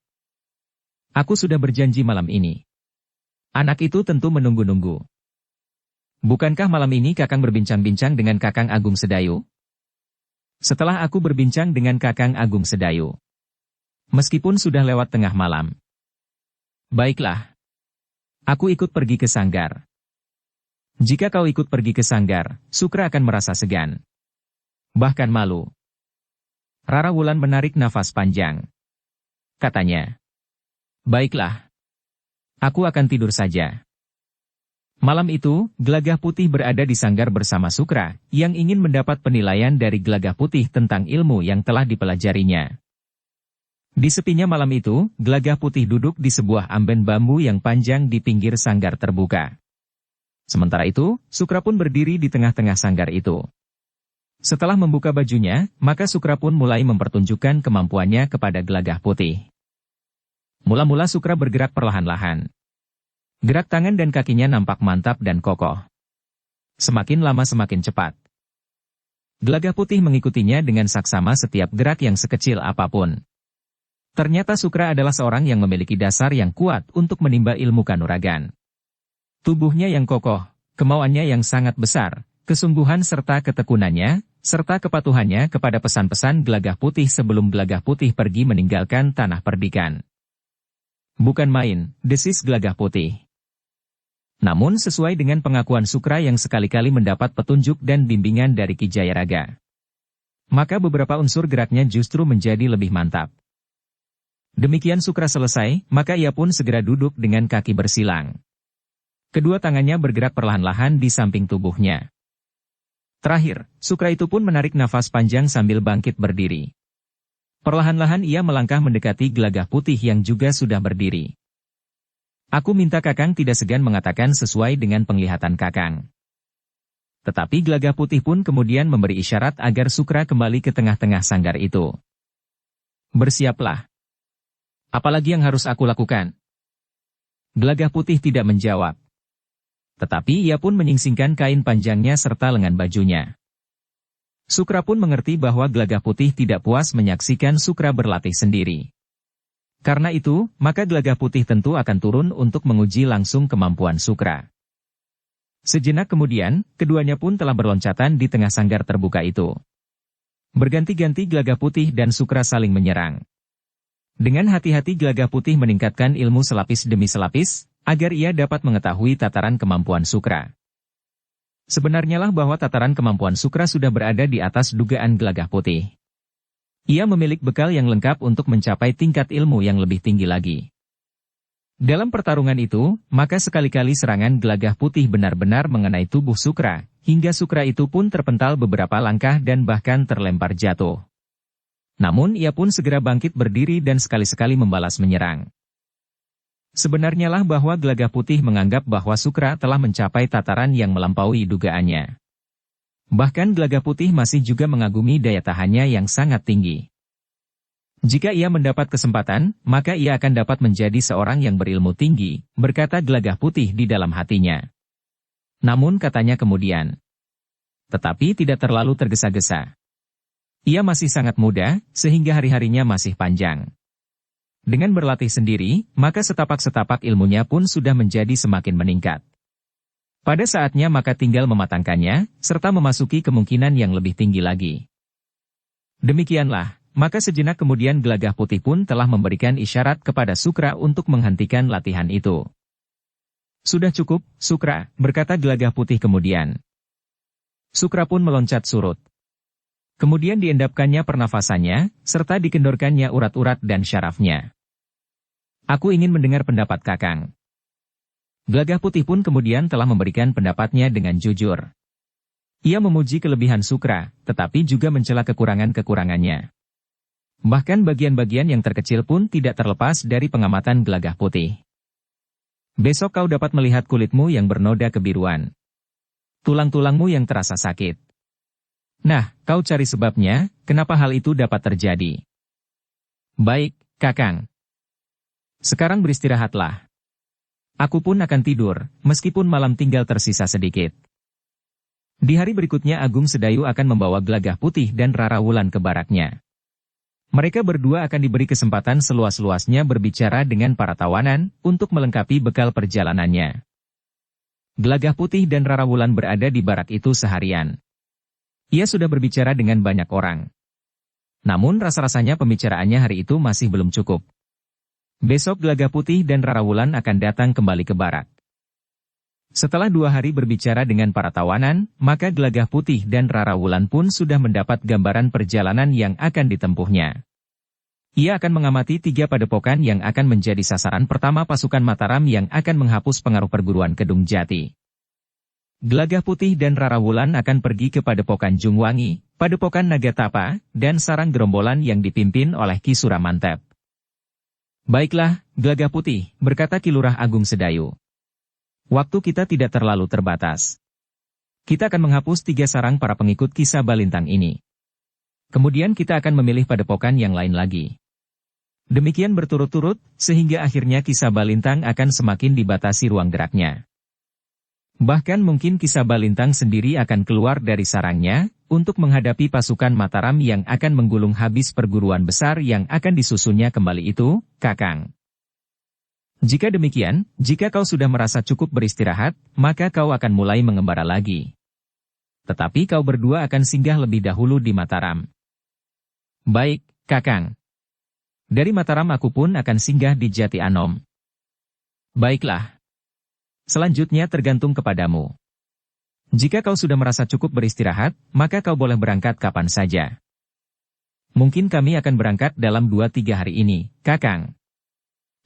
Aku sudah berjanji malam ini. Anak itu tentu menunggu-nunggu. Bukankah malam ini Kakang berbincang-bincang dengan Kakang Agung Sedayu? Setelah aku berbincang dengan Kakang Agung Sedayu. Meskipun sudah lewat tengah malam. Baiklah. Aku ikut pergi ke sanggar. Jika kau ikut pergi ke sanggar, Sukra akan merasa segan. Bahkan malu. Rara Wulan menarik nafas panjang. Katanya. Baiklah. Aku akan tidur saja. Malam itu, Gelagah Putih berada di sanggar bersama Sukra, yang ingin mendapat penilaian dari Gelagah Putih tentang ilmu yang telah dipelajarinya. Di sepinya malam itu, Gelagah Putih duduk di sebuah amben bambu yang panjang di pinggir sanggar terbuka. Sementara itu, Sukra pun berdiri di tengah-tengah sanggar itu. Setelah membuka bajunya, maka Sukra pun mulai mempertunjukkan kemampuannya kepada Gelagah Putih. Mula-mula Sukra bergerak perlahan-lahan. Gerak tangan dan kakinya nampak mantap dan kokoh. Semakin lama semakin cepat. Gelagah Putih mengikutinya dengan saksama setiap gerak yang sekecil apapun. Ternyata Sukra adalah seorang yang memiliki dasar yang kuat untuk menimba ilmu kanuragan. Tubuhnya yang kokoh, kemauannya yang sangat besar, kesungguhan serta ketekunannya, serta kepatuhannya kepada pesan-pesan Gelagah Putih sebelum Gelagah Putih pergi meninggalkan tanah perdikan. Bukan main, desis Gelagah Putih. Namun sesuai dengan pengakuan Sukra yang sekali-kali mendapat petunjuk dan bimbingan dari Ki Jayaraga, maka beberapa unsur geraknya justru menjadi lebih mantap. Demikian Sukra selesai, maka ia pun segera duduk dengan kaki bersilang. Kedua tangannya bergerak perlahan-lahan di samping tubuhnya. Terakhir, Sukra itu pun menarik nafas panjang sambil bangkit berdiri. Perlahan-lahan ia melangkah mendekati Gelagah Putih yang juga sudah berdiri. Aku minta Kakang tidak segan mengatakan sesuai dengan penglihatan Kakang. Tetapi Gelagah Putih pun kemudian memberi isyarat agar Sukra kembali ke tengah-tengah sanggar itu. Bersiaplah. Apalagi yang harus aku lakukan? Gelagah Putih tidak menjawab. Tetapi ia pun menyingsingkan kain panjangnya serta lengan bajunya. Sukra pun mengerti bahwa Gelagah Putih tidak puas menyaksikan Sukra berlatih sendiri. Karena itu, maka Gelagah Putih tentu akan turun untuk menguji langsung kemampuan Sukra. Sejenak kemudian, keduanya pun telah berloncatan di tengah sanggar terbuka itu. Berganti-ganti Gelagah Putih dan Sukra saling menyerang. Dengan hati-hati Gelagah Putih meningkatkan ilmu selapis demi selapis, agar ia dapat mengetahui tataran kemampuan Sukra. Sebenarnya lah bahwa tataran kemampuan Sukra sudah berada di atas dugaan Gelagah Putih. Ia memiliki bekal yang lengkap untuk mencapai tingkat ilmu yang lebih tinggi lagi. Dalam pertarungan itu, maka sekali-kali serangan Gelagah Putih benar-benar mengenai tubuh Sukra, hingga Sukra itu pun terpental beberapa langkah dan bahkan terlempar jatuh. Namun ia pun segera bangkit berdiri dan sekali-sekali membalas menyerang. Sebenarnya lah bahwa Gelagah Putih menganggap bahwa Sukra telah mencapai tataran yang melampaui dugaannya. Bahkan Gelagah Putih masih juga mengagumi daya tahannya yang sangat tinggi. Jika ia mendapat kesempatan, maka ia akan dapat menjadi seorang yang berilmu tinggi, berkata Gelagah Putih di dalam hatinya. Namun katanya kemudian, tetapi tidak terlalu tergesa-gesa. Ia masih sangat muda, sehingga hari-harinya masih panjang. Dengan berlatih sendiri, maka setapak-setapak ilmunya pun sudah menjadi semakin meningkat. Pada saatnya maka tinggal mematangkannya, serta memasuki kemungkinan yang lebih tinggi lagi. Demikianlah, maka sejenak kemudian Gelagah Putih pun telah memberikan isyarat kepada Sukra untuk menghentikan latihan itu. Sudah cukup, Sukra, berkata Gelagah Putih kemudian. Sukra pun meloncat surut. Kemudian diendapkannya pernafasannya, serta dikendorkannya urat-urat dan syarafnya. Aku ingin mendengar pendapat Kakang. Gelagah Putih pun kemudian telah memberikan pendapatnya dengan jujur. Ia memuji kelebihan Sukra, tetapi juga mencela kekurangan-kekurangannya. Bahkan bagian-bagian yang terkecil pun tidak terlepas dari pengamatan Gelagah Putih. Besok kau dapat melihat kulitmu yang bernoda kebiruan. Tulang-tulangmu yang terasa sakit. Nah, kau cari sebabnya, kenapa hal itu dapat terjadi. Baik, Kakang. Sekarang beristirahatlah. Aku pun akan tidur, meskipun malam tinggal tersisa sedikit. Di hari berikutnya Agung Sedayu akan membawa Gelagah Putih dan Rara Wulan ke baraknya. Mereka berdua akan diberi kesempatan seluas-luasnya berbicara dengan para tawanan, untuk melengkapi bekal perjalanannya. Gelagah Putih dan Rara Wulan berada di barak itu seharian. Ia sudah berbicara dengan banyak orang. Namun rasa-rasanya pembicaraannya hari itu masih belum cukup. Besok Gelagah Putih dan Rara Wulan akan datang kembali ke barak. Setelah 2 hari berbicara dengan para tawanan, maka Gelagah Putih dan Rara Wulan pun sudah mendapat gambaran perjalanan yang akan ditempuhnya. Ia akan mengamati 3 padepokan yang akan menjadi sasaran pertama pasukan Mataram yang akan menghapus pengaruh perguruan Kedung Jati. Gelagah Putih dan Rara Wulan akan pergi ke Padepokan Jungwangi, Padepokan Nagatapa, dan sarang gerombolan yang dipimpin oleh Ki Suramantep. Baiklah, Gelagah Putih, berkata Ki Lurah Agung Sedayu. Waktu kita tidak terlalu terbatas. Kita akan menghapus 3 sarang para pengikut Ki Sabalintang ini. Kemudian kita akan memilih padepokan yang lain lagi. Demikian berturut-turut, sehingga akhirnya Ki Sabalintang akan semakin dibatasi ruang geraknya. Bahkan mungkin Ki Sabalintang sendiri akan keluar dari sarangnya, untuk menghadapi pasukan Mataram yang akan menggulung habis perguruan besar yang akan disusunnya kembali itu, Kakang. Jika demikian, jika kau sudah merasa cukup beristirahat, maka kau akan mulai mengembara lagi. Tetapi kau berdua akan singgah lebih dahulu di Mataram. Baik, Kakang. Dari Mataram aku pun akan singgah di Jati Anom. Baiklah. Selanjutnya tergantung kepadamu. Jika kau sudah merasa cukup beristirahat, maka kau boleh berangkat kapan saja. Mungkin kami akan berangkat dalam 2-3 hari ini, Kakang.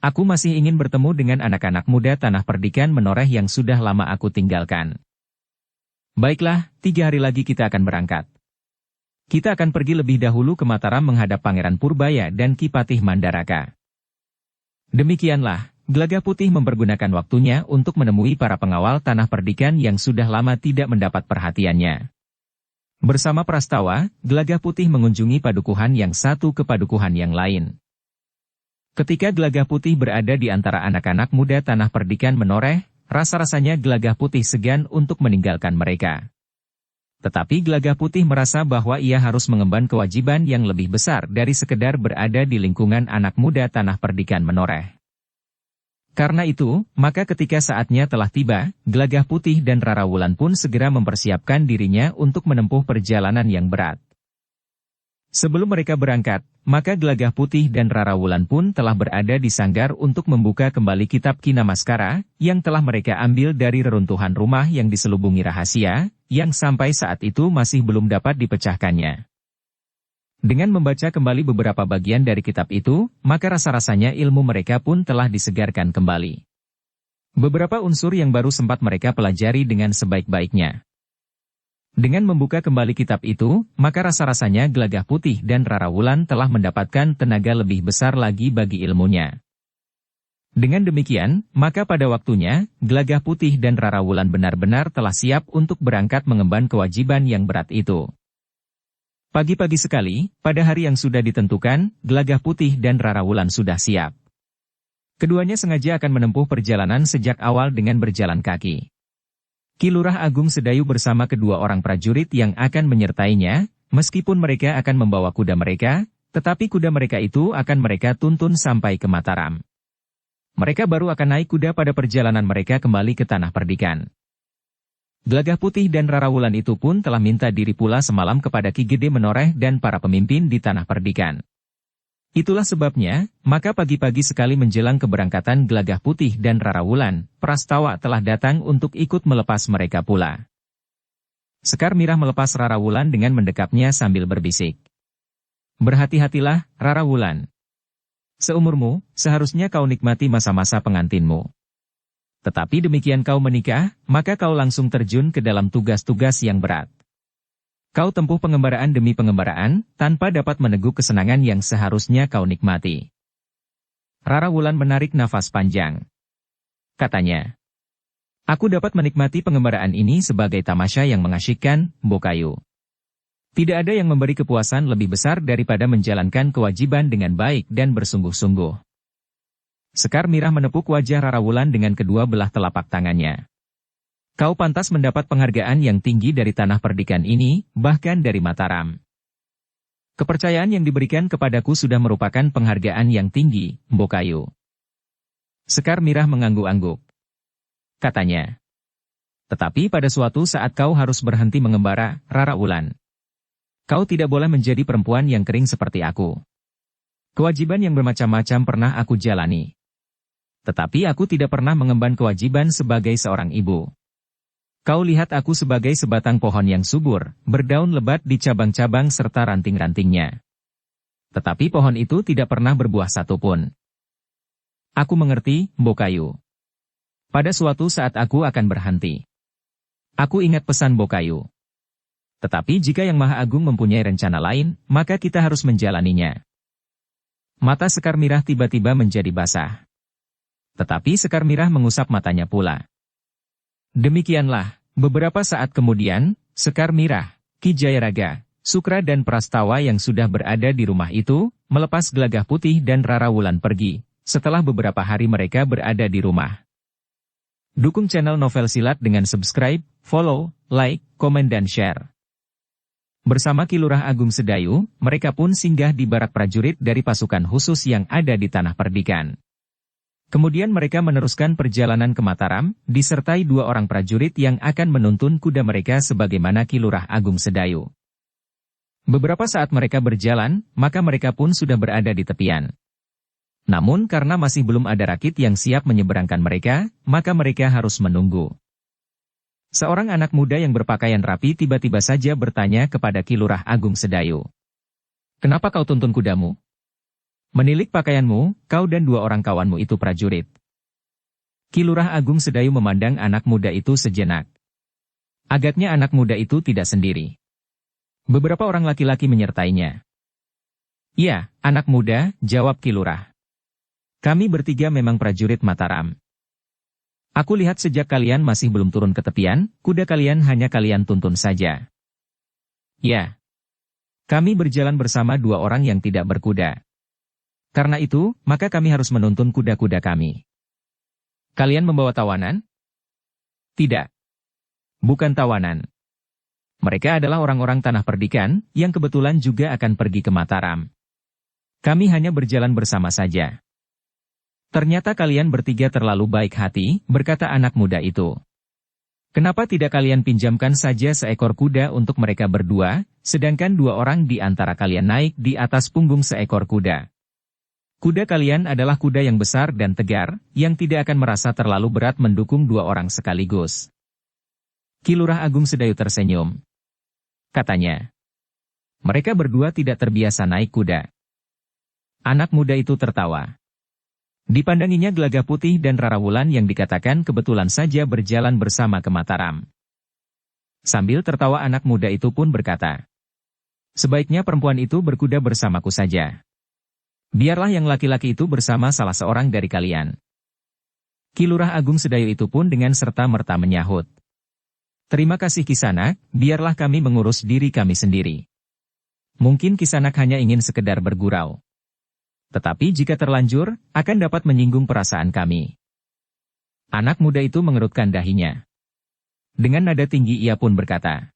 Aku masih ingin bertemu dengan anak-anak muda Tanah Perdikan Menoreh yang sudah lama aku tinggalkan. Baiklah, 3 hari lagi kita akan berangkat. Kita akan pergi lebih dahulu ke Mataram menghadap Pangeran Purbaya dan Ki Patih Mandaraka. Demikianlah, Gelagah Putih mempergunakan waktunya untuk menemui para pengawal Tanah Perdikan yang sudah lama tidak mendapat perhatiannya. Bersama Prastawa, Gelagah Putih mengunjungi padukuhan yang satu ke padukuhan yang lain. Ketika Gelagah Putih berada di antara anak-anak muda Tanah Perdikan Menoreh, rasa-rasanya Gelagah Putih segan untuk meninggalkan mereka. Tetapi Gelagah Putih merasa bahwa ia harus mengemban kewajiban yang lebih besar dari sekedar berada di lingkungan anak muda Tanah Perdikan Menoreh. Karena itu, maka ketika saatnya telah tiba, Gelagah Putih dan Rara Wulan pun segera mempersiapkan dirinya untuk menempuh perjalanan yang berat. Sebelum mereka berangkat, maka Gelagah Putih dan Rara Wulan pun telah berada di sanggar untuk membuka kembali kitab Ki Namaskara, yang telah mereka ambil dari reruntuhan rumah yang diselubungi rahasia, yang sampai saat itu masih belum dapat dipecahkannya. Dengan membaca kembali beberapa bagian dari kitab itu, maka rasa-rasanya ilmu mereka pun telah disegarkan kembali. Beberapa unsur yang baru sempat mereka pelajari dengan sebaik-baiknya. Dengan membuka kembali kitab itu, maka rasa-rasanya Gelagah Putih dan Rara Wulan telah mendapatkan tenaga lebih besar lagi bagi ilmunya. Dengan demikian, maka pada waktunya, Gelagah Putih dan Rara Wulan benar-benar telah siap untuk berangkat mengemban kewajiban yang berat itu. Pagi-pagi sekali, pada hari yang sudah ditentukan, Gelagah Putih dan Rara Wulan sudah siap. Keduanya sengaja akan menempuh perjalanan sejak awal dengan berjalan kaki. Ki Lurah Agung Sedayu bersama kedua orang prajurit yang akan menyertainya, meskipun mereka akan membawa kuda mereka, tetapi kuda mereka itu akan mereka tuntun sampai ke Mataram. Mereka baru akan naik kuda pada perjalanan mereka kembali ke Tanah Perdikan. Gelagah Putih dan Rara Wulan itu pun telah minta diri pula semalam kepada Ki Gede Menoreh dan para pemimpin di Tanah Perdikan. Itulah sebabnya, maka pagi-pagi sekali menjelang keberangkatan Gelagah Putih dan Rara Wulan, Prastawa telah datang untuk ikut melepas mereka pula. Sekar Mirah melepas Rara Wulan dengan mendekapnya sambil berbisik. Berhati-hatilah, Rara Wulan. Seumurmu, seharusnya kau nikmati masa-masa pengantinmu. Tetapi demikian kau menikah, maka kau langsung terjun ke dalam tugas-tugas yang berat. Kau tempuh pengembaraan demi pengembaraan, tanpa dapat meneguk kesenangan yang seharusnya kau nikmati. Rara Wulan menarik nafas panjang. Katanya, aku dapat menikmati pengembaraan ini sebagai tamasya yang mengasyikkan, Bokayu. Tidak ada yang memberi kepuasan lebih besar daripada menjalankan kewajiban dengan baik dan bersungguh-sungguh. Sekar Mirah menepuk wajah Rara Wulan dengan kedua belah telapak tangannya. Kau pantas mendapat penghargaan yang tinggi dari Tanah Perdikan ini, bahkan dari Mataram. Kepercayaan yang diberikan kepadaku sudah merupakan penghargaan yang tinggi, Bokayu. Sekar Mirah mengangguk-angguk. Katanya, tetapi pada suatu saat kau harus berhenti mengembara, Rara Wulan. Kau tidak boleh menjadi perempuan yang kering seperti aku. Kewajiban yang bermacam-macam pernah aku jalani. Tetapi aku tidak pernah mengemban kewajiban sebagai seorang ibu. Kau lihat aku sebagai sebatang pohon yang subur, berdaun lebat di cabang-cabang serta ranting-rantingnya. Tetapi pohon itu tidak pernah berbuah satupun. Aku mengerti, Bokayu. Pada suatu saat aku akan berhenti. Aku ingat pesan Bokayu. Tetapi jika Yang Maha Agung mempunyai rencana lain, maka kita harus menjalaninya. Mata Sekar Mirah tiba-tiba menjadi basah. Tetapi Sekar Mirah mengusap matanya pula. Demikianlah, beberapa saat kemudian, Sekar Mirah, Ki Jayaraga, Sukra dan Prastawa yang sudah berada di rumah itu, melepas Gelagah Putih dan Rara Wulan pergi, setelah beberapa hari mereka berada di rumah. Dukung channel Novel Silat dengan subscribe, follow, like, komen dan share. Bersama Ki Lurah Agung Sedayu, mereka pun singgah di barak prajurit dari pasukan khusus yang ada di Tanah Perdikan. Kemudian mereka meneruskan perjalanan ke Mataram, disertai 2 orang prajurit yang akan menuntun kuda mereka sebagaimana Ki Lurah Agung Sedayu. Beberapa saat mereka berjalan, maka mereka pun sudah berada di tepian. Namun karena masih belum ada rakit yang siap menyeberangkan mereka, maka mereka harus menunggu. Seorang anak muda yang berpakaian rapi tiba-tiba saja bertanya kepada Ki Lurah Agung Sedayu. "Kenapa kau tuntun kudamu? Menilik pakaianmu, kau dan 2 orang kawanmu itu prajurit." Ki Lurah Agung Sedayu memandang anak muda itu sejenak. Agaknya anak muda itu tidak sendiri. Beberapa orang laki-laki menyertainya. "Iya, anak muda," jawab Ki Lurah. "Kami bertiga memang prajurit Mataram. Aku lihat sejak kalian masih belum turun ke tepian, kuda kalian hanya kalian tuntun saja." "Ya. Kami berjalan bersama 2 orang yang tidak berkuda. Karena itu, maka kami harus menuntun kuda-kuda kami." "Kalian membawa tawanan?" "Tidak. Bukan tawanan. Mereka adalah orang-orang Tanah Perdikan, yang kebetulan juga akan pergi ke Mataram. Kami hanya berjalan bersama saja." "Ternyata kalian bertiga terlalu baik hati," berkata anak muda itu. "Kenapa tidak kalian pinjamkan saja seekor kuda untuk mereka berdua, sedangkan 2 orang di antara kalian naik di atas punggung seekor kuda? Kuda kalian adalah kuda yang besar dan tegar, yang tidak akan merasa terlalu berat mendukung 2 orang sekaligus." Ki Lurah Agung Sedayu tersenyum. Katanya, "Mereka berdua tidak terbiasa naik kuda." Anak muda itu tertawa. Dipandanginya Gelagah Putih dan Rara Wulan yang dikatakan kebetulan saja berjalan bersama ke Mataram. Sambil tertawa anak muda itu pun berkata, "Sebaiknya perempuan itu berkuda bersamaku saja. Biarlah yang laki-laki itu bersama salah seorang dari kalian." Ki Lurah Agung Sedayu itu pun dengan serta-merta menyahut, "Terima kasih Kisanak, biarlah kami mengurus diri kami sendiri. Mungkin Kisanak hanya ingin sekedar bergurau. Tetapi jika terlanjur, akan dapat menyinggung perasaan kami." Anak muda itu mengerutkan dahinya. Dengan nada tinggi ia pun berkata,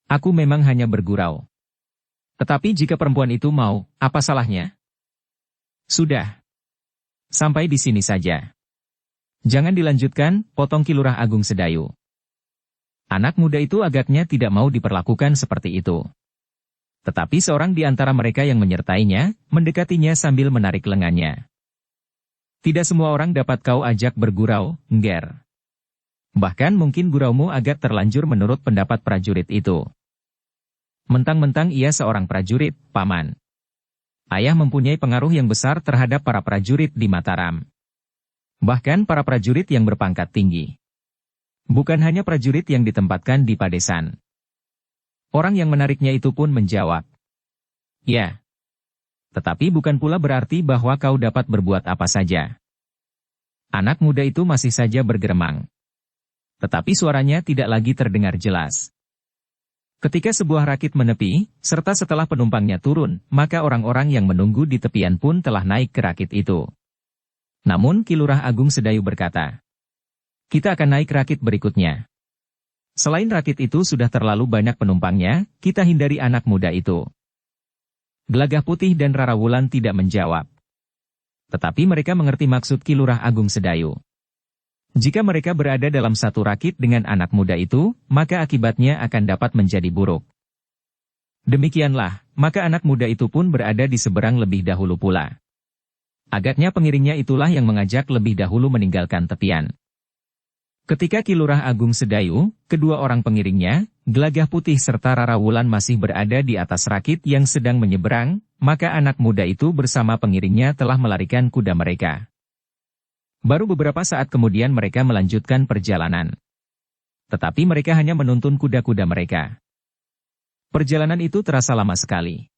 "Aku memang hanya bergurau. Tetapi jika perempuan itu mau, apa salahnya?" "Sudah. Sampai di sini saja. Jangan dilanjutkan," potong Ki Lurah Agung Sedayu. Anak muda itu agaknya tidak mau diperlakukan seperti itu. Tetapi seorang di antara mereka yang menyertainya, mendekatinya sambil menarik lengannya. "Tidak semua orang dapat kau ajak bergurau, Ngger. Bahkan mungkin guraumu agak terlanjur menurut pendapat prajurit itu. Mentang-mentang ia seorang prajurit, Paman. Ayah mempunyai pengaruh yang besar terhadap para prajurit di Mataram. Bahkan para prajurit yang berpangkat tinggi. Bukan hanya prajurit yang ditempatkan di Padesan." Orang yang menariknya itu pun menjawab, "Ya. Tetapi bukan pula berarti bahwa kau dapat berbuat apa saja." Anak muda itu masih saja bergeremang. Tetapi suaranya tidak lagi terdengar jelas. Ketika sebuah rakit menepi, serta setelah penumpangnya turun, maka orang-orang yang menunggu di tepian pun telah naik ke rakit itu. Namun Ki Lurah Agung Sedayu berkata, "Kita akan naik rakit berikutnya. Selain rakit itu sudah terlalu banyak penumpangnya, kita hindari anak muda itu." Gelagah Putih dan Rara Wulan tidak menjawab. Tetapi mereka mengerti maksud Ki Lurah Agung Sedayu. Jika mereka berada dalam satu rakit dengan anak muda itu, maka akibatnya akan dapat menjadi buruk. Demikianlah, maka anak muda itu pun berada di seberang lebih dahulu pula. Agaknya pengiringnya itulah yang mengajak lebih dahulu meninggalkan tepian. Ketika Ki Lurah Agung Sedayu, kedua orang pengiringnya, Gelagah Putih serta Rara Wulan masih berada di atas rakit yang sedang menyeberang, maka anak muda itu bersama pengiringnya telah melarikan kuda mereka. Baru beberapa saat kemudian mereka melanjutkan perjalanan. Tetapi mereka hanya menuntun kuda-kuda mereka. Perjalanan itu terasa lama sekali.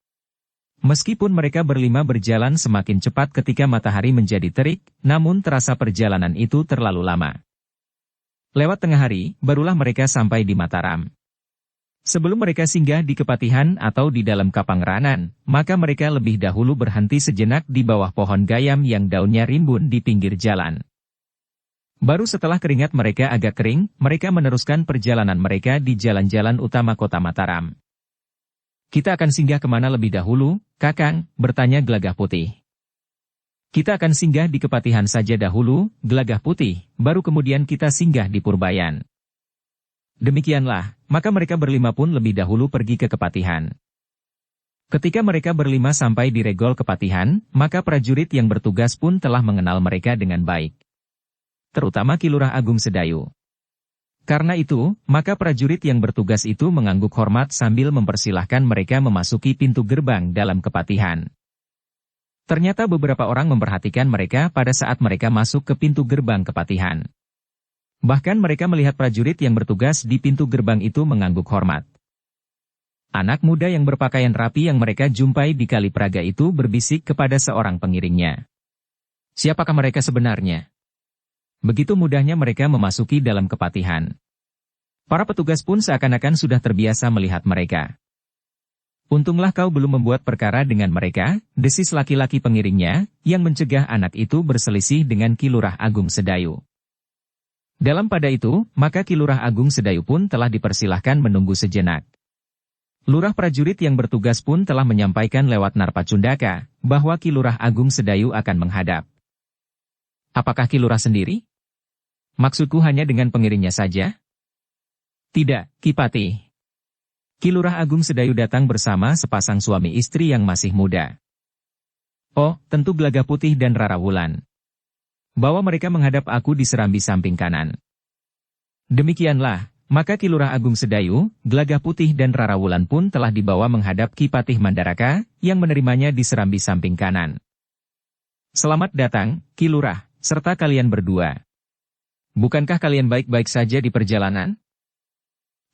Meskipun mereka berlima berjalan semakin cepat ketika matahari menjadi terik, namun terasa perjalanan itu terlalu lama. Lewat tengah hari, barulah mereka sampai di Mataram. Sebelum mereka singgah di Kepatihan atau di dalam Kapangranan, maka mereka lebih dahulu berhenti sejenak di bawah pohon gayam yang daunnya rimbun di pinggir jalan. Baru setelah keringat mereka agak kering, mereka meneruskan perjalanan mereka di jalan-jalan utama kota Mataram. "Kita akan singgah kemana lebih dahulu, Kakang?" bertanya Gelagah Putih. "Kita akan singgah di Kepatihan saja dahulu, Gelagah Putih, baru kemudian kita singgah di Purbayan." Demikianlah, maka mereka berlima pun lebih dahulu pergi ke Kepatihan. Ketika mereka berlima sampai di Regol Kepatihan, maka prajurit yang bertugas pun telah mengenal mereka dengan baik. Terutama Ki Lurah Agung Sedayu. Karena itu, maka prajurit yang bertugas itu mengangguk hormat sambil mempersilahkan mereka memasuki pintu gerbang dalam Kepatihan. Ternyata beberapa orang memperhatikan mereka pada saat mereka masuk ke pintu gerbang Kepatihan. Bahkan mereka melihat prajurit yang bertugas di pintu gerbang itu mengangguk hormat. Anak muda yang berpakaian rapi yang mereka jumpai di Kalipraga itu berbisik kepada seorang pengiringnya. Siapakah mereka sebenarnya? Begitu mudahnya mereka memasuki dalam Kepatihan. Para petugas pun seakan-akan sudah terbiasa melihat mereka. "Untunglah kau belum membuat perkara dengan mereka," desis laki-laki pengiringnya, yang mencegah anak itu berselisih dengan Ki Lurah Agung Sedayu. Dalam pada itu, maka Ki Lurah Agung Sedayu pun telah dipersilahkan menunggu sejenak. Lurah prajurit yang bertugas pun telah menyampaikan lewat Narpacundaka, bahwa Ki Lurah Agung Sedayu akan menghadap. "Apakah Ki Lurah sendiri? Maksudku hanya dengan pengiringnya saja?" "Tidak, Ki Patih. Ki Lurah Agung Sedayu datang bersama sepasang suami istri yang masih muda." "Oh, tentu Gelagah Putih dan Rara Wulan. Bawa mereka menghadap aku di serambi samping kanan." Demikianlah, maka Ki Lurah Agung Sedayu, Gelagah Putih dan Rara Wulan pun telah dibawa menghadap Ki Patih Mandaraka, yang menerimanya di serambi samping kanan. "Selamat datang, Ki Lurah, serta kalian berdua. Bukankah kalian baik-baik saja di perjalanan?"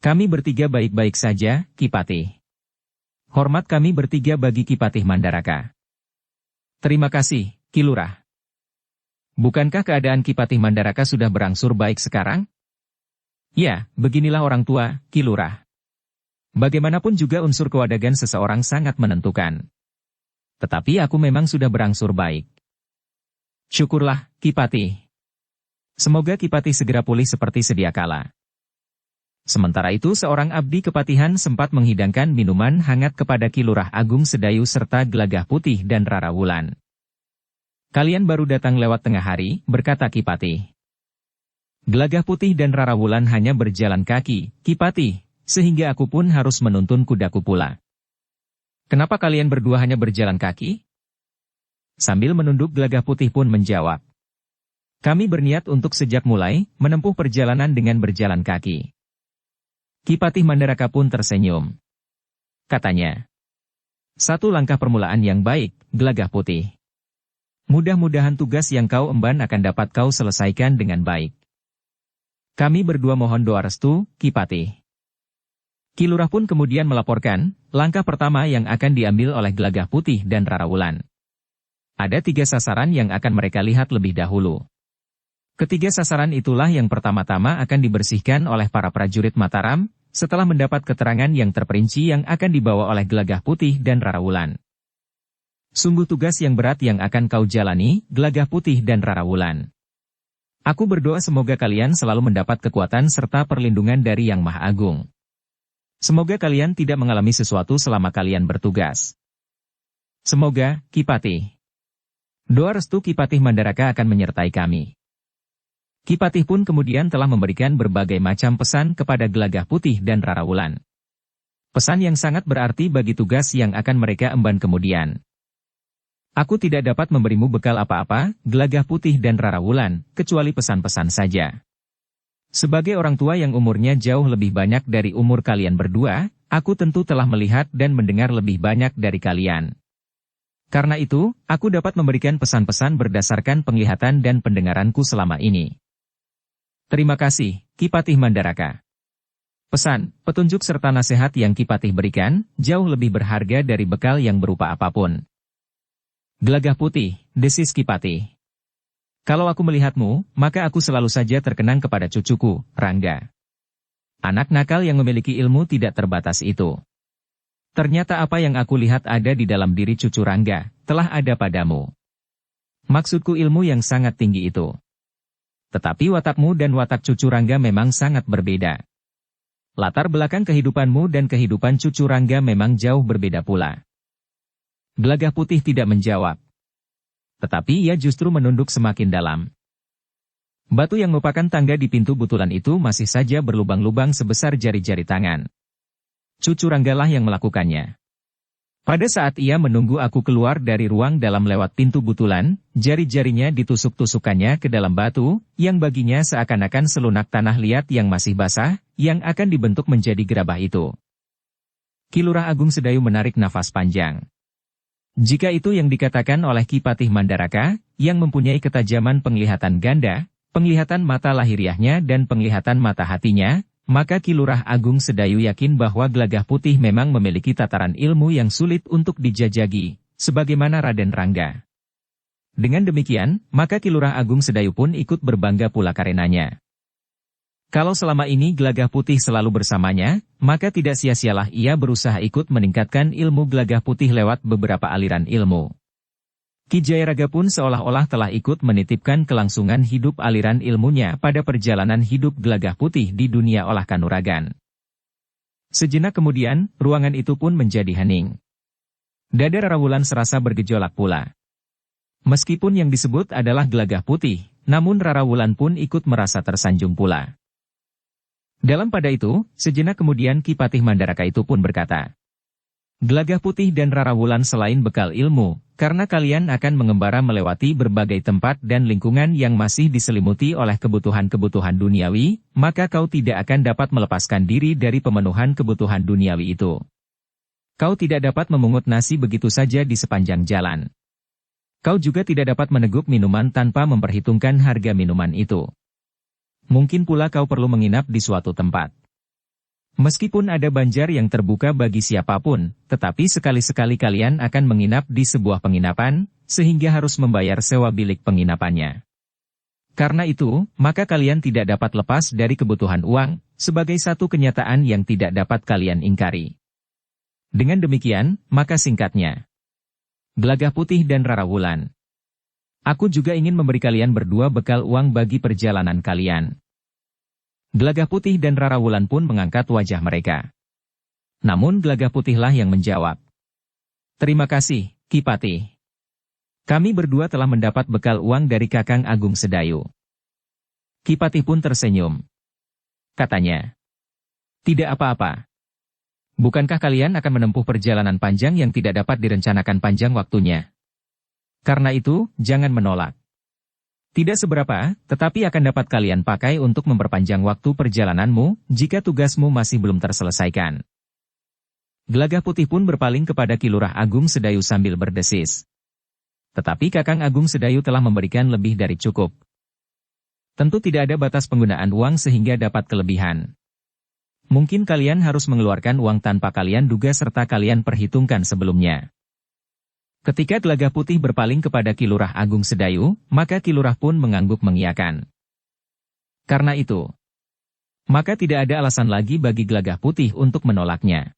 "Kami bertiga baik-baik saja, Ki Patih." "Hormat kami bertiga bagi Ki Patih Mandaraka." "Terima kasih, Ki Lurah." "Bukankah keadaan Ki Patih Mandaraka sudah berangsur baik sekarang?" "Ya, beginilah orang tua, Ki Lurah. Bagaimanapun juga unsur kewadagan seseorang sangat menentukan. Tetapi aku memang sudah berangsur baik." "Syukurlah, Ki Patih. Semoga Ki Patih segera pulih seperti sedia kala." Sementara itu seorang abdi Kepatihan sempat menghidangkan minuman hangat kepada Ki Lurah Agung Sedayu serta Gelagah Putih dan Rara Wulan. "Kalian baru datang lewat tengah hari," berkata Ki Patih. "Gelagah Putih dan Rara Wulan hanya berjalan kaki, Ki Patih, sehingga aku pun harus menuntun kudaku pula." "Kenapa kalian berdua hanya berjalan kaki?" Sambil menunduk Gelagah Putih pun menjawab. "Kami berniat untuk sejak mulai, menempuh perjalanan dengan berjalan kaki." Ki Patih Mandaraka pun tersenyum. Katanya, "Satu langkah permulaan yang baik, Gelagah Putih. Mudah-mudahan tugas yang kau emban akan dapat kau selesaikan dengan baik. Kami berdua mohon doa restu, Ki Patih." Ki Lurah pun kemudian melaporkan, langkah pertama yang akan diambil oleh Gelagah Putih dan Rara Wulan. Ada 3 sasaran yang akan mereka lihat lebih dahulu. Ketiga sasaran itulah yang pertama-tama akan dibersihkan oleh para prajurit Mataram, setelah mendapat keterangan yang terperinci yang akan dibawa oleh Gelagah Putih dan Rara Wulan. Sungguh tugas yang berat yang akan kau jalani, Gelagah Putih dan Rara Wulan. Aku berdoa semoga kalian selalu mendapat kekuatan serta perlindungan dari Yang Maha Agung. Semoga kalian tidak mengalami sesuatu selama kalian bertugas. Semoga, Ki Patih. Doa restu Ki Patih Mandaraka akan menyertai kami. Ki Patih pun kemudian telah memberikan berbagai macam pesan kepada Gelagah Putih dan Rara Wulan. Pesan yang sangat berarti bagi tugas yang akan mereka emban kemudian. "Aku tidak dapat memberimu bekal apa-apa, Gelagah Putih dan Rara Wulan, kecuali pesan-pesan saja. Sebagai orang tua yang umurnya jauh lebih banyak dari umur kalian berdua, aku tentu telah melihat dan mendengar lebih banyak dari kalian. Karena itu, aku dapat memberikan pesan-pesan berdasarkan penglihatan dan pendengaranku selama ini. Terima kasih, Ki Patih Mandaraka." Pesan, petunjuk serta nasihat yang Ki Patih berikan, jauh lebih berharga dari bekal yang berupa apapun. Gelagah putih, desis Ki Patih. Kalau aku melihatmu, maka aku selalu saja terkenang kepada cucuku, Rangga. Anak nakal yang memiliki ilmu tidak terbatas itu. Ternyata apa yang aku lihat ada di dalam diri cucu Rangga, telah ada padamu. Maksudku ilmu yang sangat tinggi itu. Tetapi watakmu dan watak cucu Rangga memang sangat berbeda. Latar belakang kehidupanmu dan kehidupan cucu Rangga memang jauh berbeda pula. Gelagah putih tidak menjawab. Tetapi ia justru menunduk semakin dalam. Batu yang merupakan tangga di pintu butulan itu masih saja berlubang-lubang sebesar jari-jari tangan. Cucu Ranggalah yang melakukannya. Pada saat ia menunggu aku keluar dari ruang dalam lewat pintu butulan, jari-jarinya ditusuk-tusukannya ke dalam batu, yang baginya seakan-akan selunak tanah liat yang masih basah, yang akan dibentuk menjadi gerabah itu. Ki Lurah Agung Sedayu menarik nafas panjang. Jika itu yang dikatakan oleh Ki Patih Mandaraka, yang mempunyai ketajaman penglihatan ganda, penglihatan mata lahiriahnya dan penglihatan mata hatinya, maka Ki Lurah Agung Sedayu yakin bahwa Gelagah Putih memang memiliki tataran ilmu yang sulit untuk dijajagi, sebagaimana Raden Rangga. Dengan demikian, maka Ki Lurah Agung Sedayu pun ikut berbangga pula karenanya. Kalau selama ini Gelagah Putih selalu bersamanya, maka tidak sia-sialah ia berusaha ikut meningkatkan ilmu Gelagah Putih lewat beberapa aliran ilmu. Ki Jayaraga pun seolah-olah telah ikut menitipkan kelangsungan hidup aliran ilmunya pada perjalanan hidup Gelagah Putih di dunia olah kanuragan. Sejenak kemudian, ruangan itu pun menjadi hening. Dada Rara Wulan serasa bergejolak pula. Meskipun yang disebut adalah Gelagah Putih, namun Rara Wulan pun ikut merasa tersanjung pula. Dalam pada itu, sejenak kemudian Ki Patih Mandaraka itu pun berkata, Gelagah Putih dan Rara Wulan selain bekal ilmu, karena kalian akan mengembara melewati berbagai tempat dan lingkungan yang masih diselimuti oleh kebutuhan-kebutuhan duniawi, maka kau tidak akan dapat melepaskan diri dari pemenuhan kebutuhan duniawi itu. Kau tidak dapat memungut nasi begitu saja di sepanjang jalan. Kau juga tidak dapat meneguk minuman tanpa memperhitungkan harga minuman itu. Mungkin pula kau perlu menginap di suatu tempat. Meskipun ada banjar yang terbuka bagi siapapun, tetapi sekali-sekali kalian akan menginap di sebuah penginapan, sehingga harus membayar sewa bilik penginapannya. Karena itu, maka kalian tidak dapat lepas dari kebutuhan uang, sebagai satu kenyataan yang tidak dapat kalian ingkari. Dengan demikian, maka singkatnya, Gelagah Putih dan Rara Wulan, aku juga ingin memberi kalian berdua bekal uang bagi perjalanan kalian. Gelagah Putih dan Rara Wulan pun mengangkat wajah mereka. Namun Gelagah Putihlah yang menjawab. Terima kasih, Ki Patih. Kami berdua telah mendapat bekal uang dari Kakang Agung Sedayu. Ki Patih pun tersenyum. Katanya, tidak apa-apa. Bukankah kalian akan menempuh perjalanan panjang yang tidak dapat direncanakan panjang waktunya? Karena itu, jangan menolak. Tidak seberapa, tetapi akan dapat kalian pakai untuk memperpanjang waktu perjalananmu, jika tugasmu masih belum terselesaikan. Gelagah Putih pun berpaling kepada Ki Lurah Agung Sedayu sambil berdesis. Tetapi Kakang Agung Sedayu telah memberikan lebih dari cukup. Tentu tidak ada batas penggunaan uang sehingga dapat kelebihan. Mungkin kalian harus mengeluarkan uang tanpa kalian duga serta kalian perhitungkan sebelumnya. Ketika Gelagah Putih berpaling kepada Ki Lurah Agung Sedayu, maka Ki Lurah pun mengangguk mengiyakan. Karena itu, maka tidak ada alasan lagi bagi Gelagah Putih untuk menolaknya.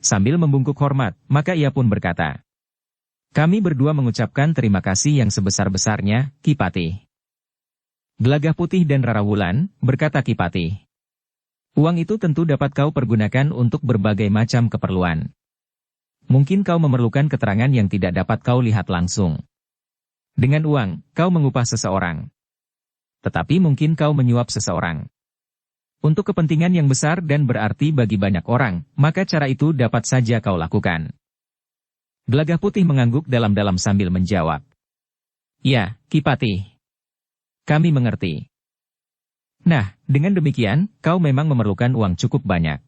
Sambil membungkuk hormat, maka ia pun berkata, kami berdua mengucapkan terima kasih yang sebesar-besarnya, Ki Patih. Gelagah Putih dan Rara Wulan, berkata Ki Patih. Uang itu tentu dapat kau pergunakan untuk berbagai macam keperluan. Mungkin kau memerlukan keterangan yang tidak dapat kau lihat langsung. Dengan uang, kau mengupah seseorang. Tetapi mungkin kau menyuap seseorang. Untuk kepentingan yang besar dan berarti bagi banyak orang, maka cara itu dapat saja kau lakukan. Gelagah Putih mengangguk dalam-dalam sambil menjawab. Ya, Ki Patih. Kami mengerti. Nah, dengan demikian, kau memang memerlukan uang cukup banyak.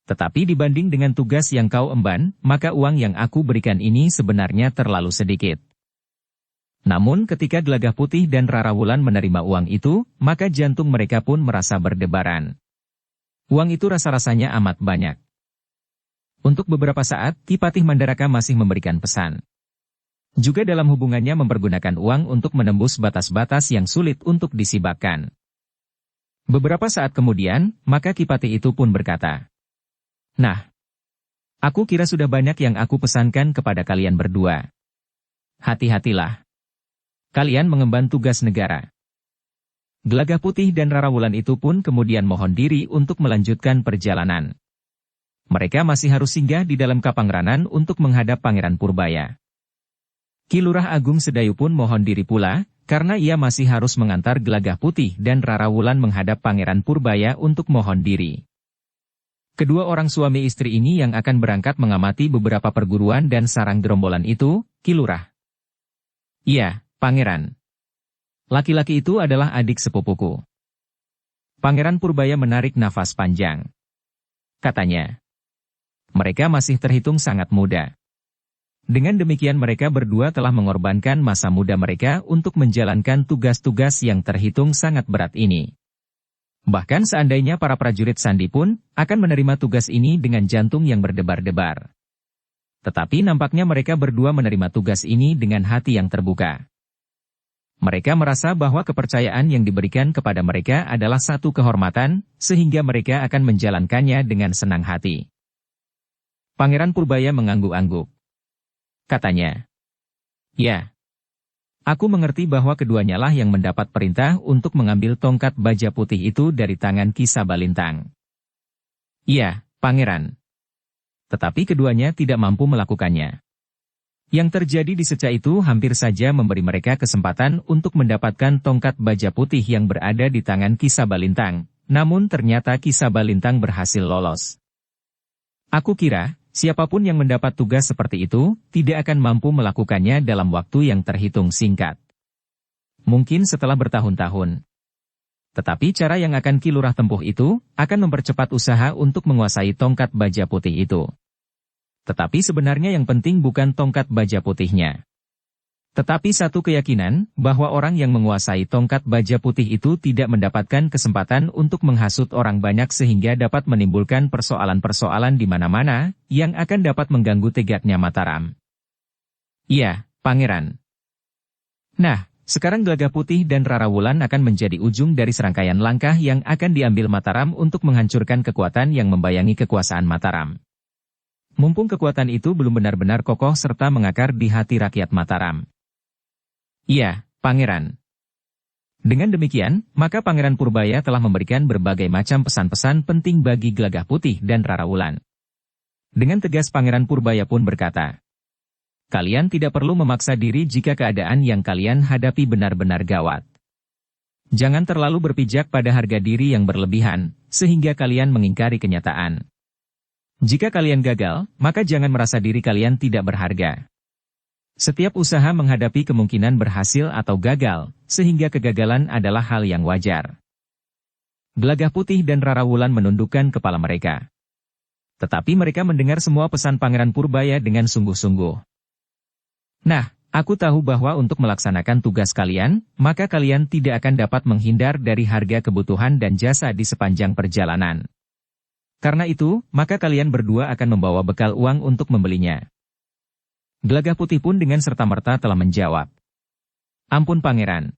Tetapi dibanding dengan tugas yang kau emban, maka uang yang aku berikan ini sebenarnya terlalu sedikit. Namun ketika Gelagah Putih dan Rara Wulan menerima uang itu, maka jantung mereka pun merasa berdebaran. Uang itu rasa-rasanya amat banyak. Untuk beberapa saat, Ki Patih Mandaraka masih memberikan pesan. Juga dalam hubungannya mempergunakan uang untuk menembus batas-batas yang sulit untuk disibakkan. Beberapa saat kemudian, maka Ki Patih itu pun berkata, "Nah, aku kira sudah banyak yang aku pesankan kepada kalian berdua. Hati-hatilah. Kalian mengemban tugas negara." Gelagah Putih dan Rara Wulan itu pun kemudian mohon diri untuk melanjutkan perjalanan. Mereka masih harus singgah di dalam Kapangranan untuk menghadap Pangeran Purbaya. Ki Lurah Agung Sedayu pun mohon diri pula, karena ia masih harus mengantar Gelagah Putih dan Rara Wulan menghadap Pangeran Purbaya untuk mohon diri. Kedua orang suami istri ini yang akan berangkat mengamati beberapa perguruan dan sarang gerombolan itu, Ki Lurah. "Iya, Pangeran. Laki-laki itu adalah adik sepupuku." Pangeran Purbaya menarik nafas panjang. Katanya, "Mereka masih terhitung sangat muda. Dengan demikian mereka berdua telah mengorbankan masa muda mereka untuk menjalankan tugas-tugas yang terhitung sangat berat ini. Bahkan seandainya para prajurit Sandi pun akan menerima tugas ini dengan jantung yang berdebar-debar. Tetapi nampaknya mereka berdua menerima tugas ini dengan hati yang terbuka. Mereka merasa bahwa kepercayaan yang diberikan kepada mereka adalah satu kehormatan, sehingga mereka akan menjalankannya dengan senang hati." Pangeran Purbaya mengangguk-angguk. Katanya, "Ya, aku mengerti bahwa keduanya lah yang mendapat perintah untuk mengambil tongkat baja putih itu dari tangan Ki Sabalintang." "Iya, Pangeran. Tetapi keduanya tidak mampu melakukannya. Yang terjadi di secah itu hampir saja memberi mereka kesempatan untuk mendapatkan tongkat baja putih yang berada di tangan Ki Sabalintang, namun ternyata Ki Sabalintang berhasil lolos. Aku kira, siapapun yang mendapat tugas seperti itu, tidak akan mampu melakukannya dalam waktu yang terhitung singkat. Mungkin setelah bertahun-tahun. Tetapi cara yang akan Ki Lurah tempuh itu, akan mempercepat usaha untuk menguasai tongkat baja putih itu. Tetapi sebenarnya yang penting bukan tongkat baja putihnya. Tetapi satu keyakinan, bahwa orang yang menguasai tongkat baja putih itu tidak mendapatkan kesempatan untuk menghasut orang banyak sehingga dapat menimbulkan persoalan-persoalan di mana-mana, yang akan dapat mengganggu tegaknya Mataram." "Iya, Pangeran. Nah, sekarang Gelagah Putih dan Rara Wulan akan menjadi ujung dari serangkaian langkah yang akan diambil Mataram untuk menghancurkan kekuatan yang membayangi kekuasaan Mataram. Mumpung kekuatan itu belum benar-benar kokoh serta mengakar di hati rakyat Mataram." "Iya, Pangeran." Dengan demikian, maka Pangeran Purbaya telah memberikan berbagai macam pesan-pesan penting bagi Gelagah Putih dan Rara Wulan. Dengan tegas Pangeran Purbaya pun berkata, "Kalian tidak perlu memaksa diri jika keadaan yang kalian hadapi benar-benar gawat. Jangan terlalu berpijak pada harga diri yang berlebihan, sehingga kalian mengingkari kenyataan. Jika kalian gagal, maka jangan merasa diri kalian tidak berharga. Setiap usaha menghadapi kemungkinan berhasil atau gagal, sehingga kegagalan adalah hal yang wajar." Gelagah Putih dan Rara Wulan menundukkan kepala mereka. Tetapi mereka mendengar semua pesan Pangeran Purbaya dengan sungguh-sungguh. "Nah, aku tahu bahwa untuk melaksanakan tugas kalian, maka kalian tidak akan dapat menghindar dari harga kebutuhan dan jasa di sepanjang perjalanan. Karena itu, maka kalian berdua akan membawa bekal uang untuk membelinya." Gelagah Putih pun dengan serta-merta telah menjawab, "Ampun Pangeran.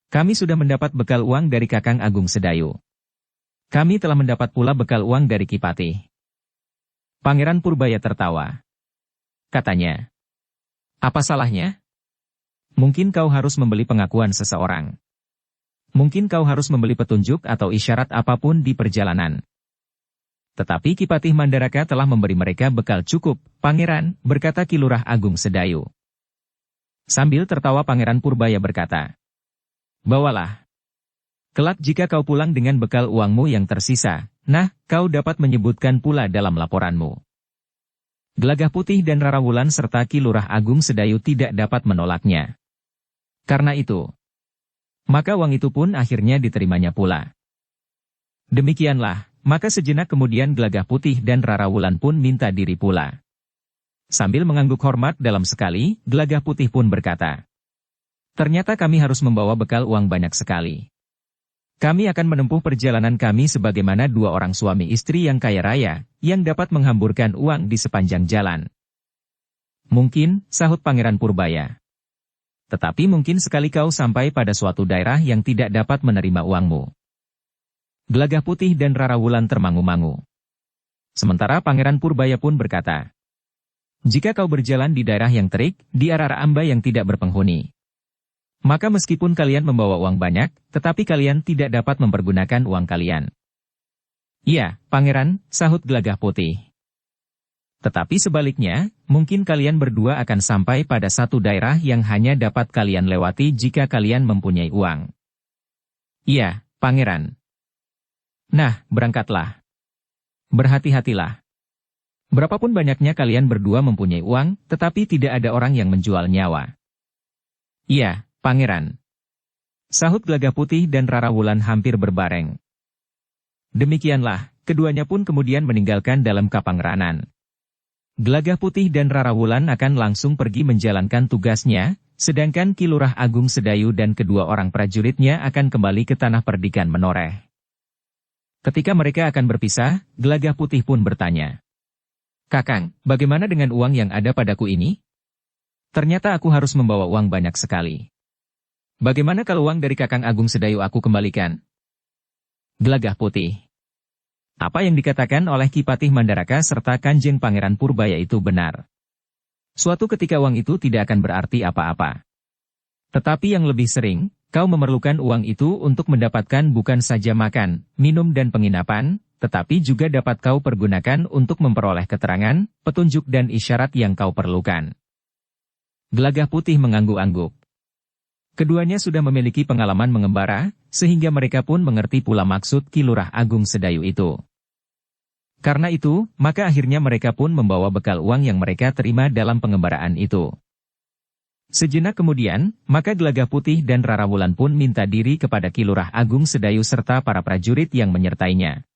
Kami sudah mendapat bekal uang dari Kakang Agung Sedayu. Kami telah mendapat pula bekal uang dari Ki Patih." Pangeran Purbaya tertawa. Katanya, "Apa salahnya? Mungkin kau harus membeli pengakuan seseorang. Mungkin kau harus membeli petunjuk atau isyarat apapun di perjalanan. Tetapi Ki Patih Mandaraka telah memberi mereka bekal cukup, Pangeran," berkata Ki Lurah Agung Sedayu. Sambil tertawa Pangeran Purbaya berkata, "Bawalah. Kelak jika kau pulang dengan bekal uangmu yang tersisa, nah, kau dapat menyebutkan pula dalam laporanmu." Gelagah Putih dan Rara Wulan serta Ki Lurah Agung Sedayu tidak dapat menolaknya. Karena itu, maka uang itu pun akhirnya diterimanya pula. Demikianlah, maka sejenak kemudian Gelagah Putih dan Rara Wulan pun minta diri pula. Sambil mengangguk hormat dalam sekali, Gelagah Putih pun berkata, "Ternyata kami harus membawa bekal uang banyak sekali. Kami akan menempuh perjalanan kami sebagaimana dua orang suami istri yang kaya raya, yang dapat menghamburkan uang di sepanjang jalan. Mungkin, sahut Pangeran Purbaya. Tetapi mungkin sekali kau sampai pada suatu daerah yang tidak dapat menerima uangmu. Gelagah Putih dan Rara Wulan termangu-mangu. Sementara Pangeran Purbaya pun berkata, jika kau berjalan di daerah yang terik, di arah Amba yang tidak berpenghuni, maka meskipun kalian membawa uang banyak, tetapi kalian tidak dapat mempergunakan uang kalian. Iya, Pangeran, sahut Gelagah Putih. Tetapi sebaliknya, mungkin kalian berdua akan sampai pada satu daerah yang hanya dapat kalian lewati jika kalian mempunyai uang. Iya, Pangeran. Nah, berangkatlah. Berhati-hatilah. Berapapun banyaknya kalian berdua mempunyai uang, tetapi tidak ada orang yang menjual nyawa. Iya, Pangeran. Sahut Gelagah Putih dan Rara Wulan hampir berbareng. Demikianlah, keduanya pun kemudian meninggalkan dalam Kapangranan. Gelagah Putih dan Rara Wulan akan langsung pergi menjalankan tugasnya, sedangkan Ki Lurah Agung Sedayu dan kedua orang prajuritnya akan kembali ke Tanah Perdikan Menoreh. Ketika mereka akan berpisah, Gelagah Putih pun bertanya, Kakang, bagaimana dengan uang yang ada padaku ini? Ternyata aku harus membawa uang banyak sekali. Bagaimana kalau uang dari Kakang Agung Sedayu aku kembalikan? Gelagah Putih. Apa yang dikatakan oleh Ki Patih Mandaraka serta Kanjeng Pangeran Purbaya itu benar. Suatu ketika uang itu tidak akan berarti apa-apa. Tetapi yang lebih sering, kau memerlukan uang itu untuk mendapatkan bukan saja makan, minum dan penginapan, tetapi juga dapat kau pergunakan untuk memperoleh keterangan, petunjuk dan isyarat yang kau perlukan. Gelagah Putih mengangguk-angguk. Keduanya sudah memiliki pengalaman mengembara, sehingga mereka pun mengerti pula maksud Ki Lurah Agung Sedayu itu. Karena itu, maka akhirnya mereka pun membawa bekal uang yang mereka terima dalam pengembaraan itu. Sejenak kemudian, maka Gelagah Putih dan Rara Wulan pun minta diri kepada Ki Lurah Agung Sedayu serta para prajurit yang menyertainya.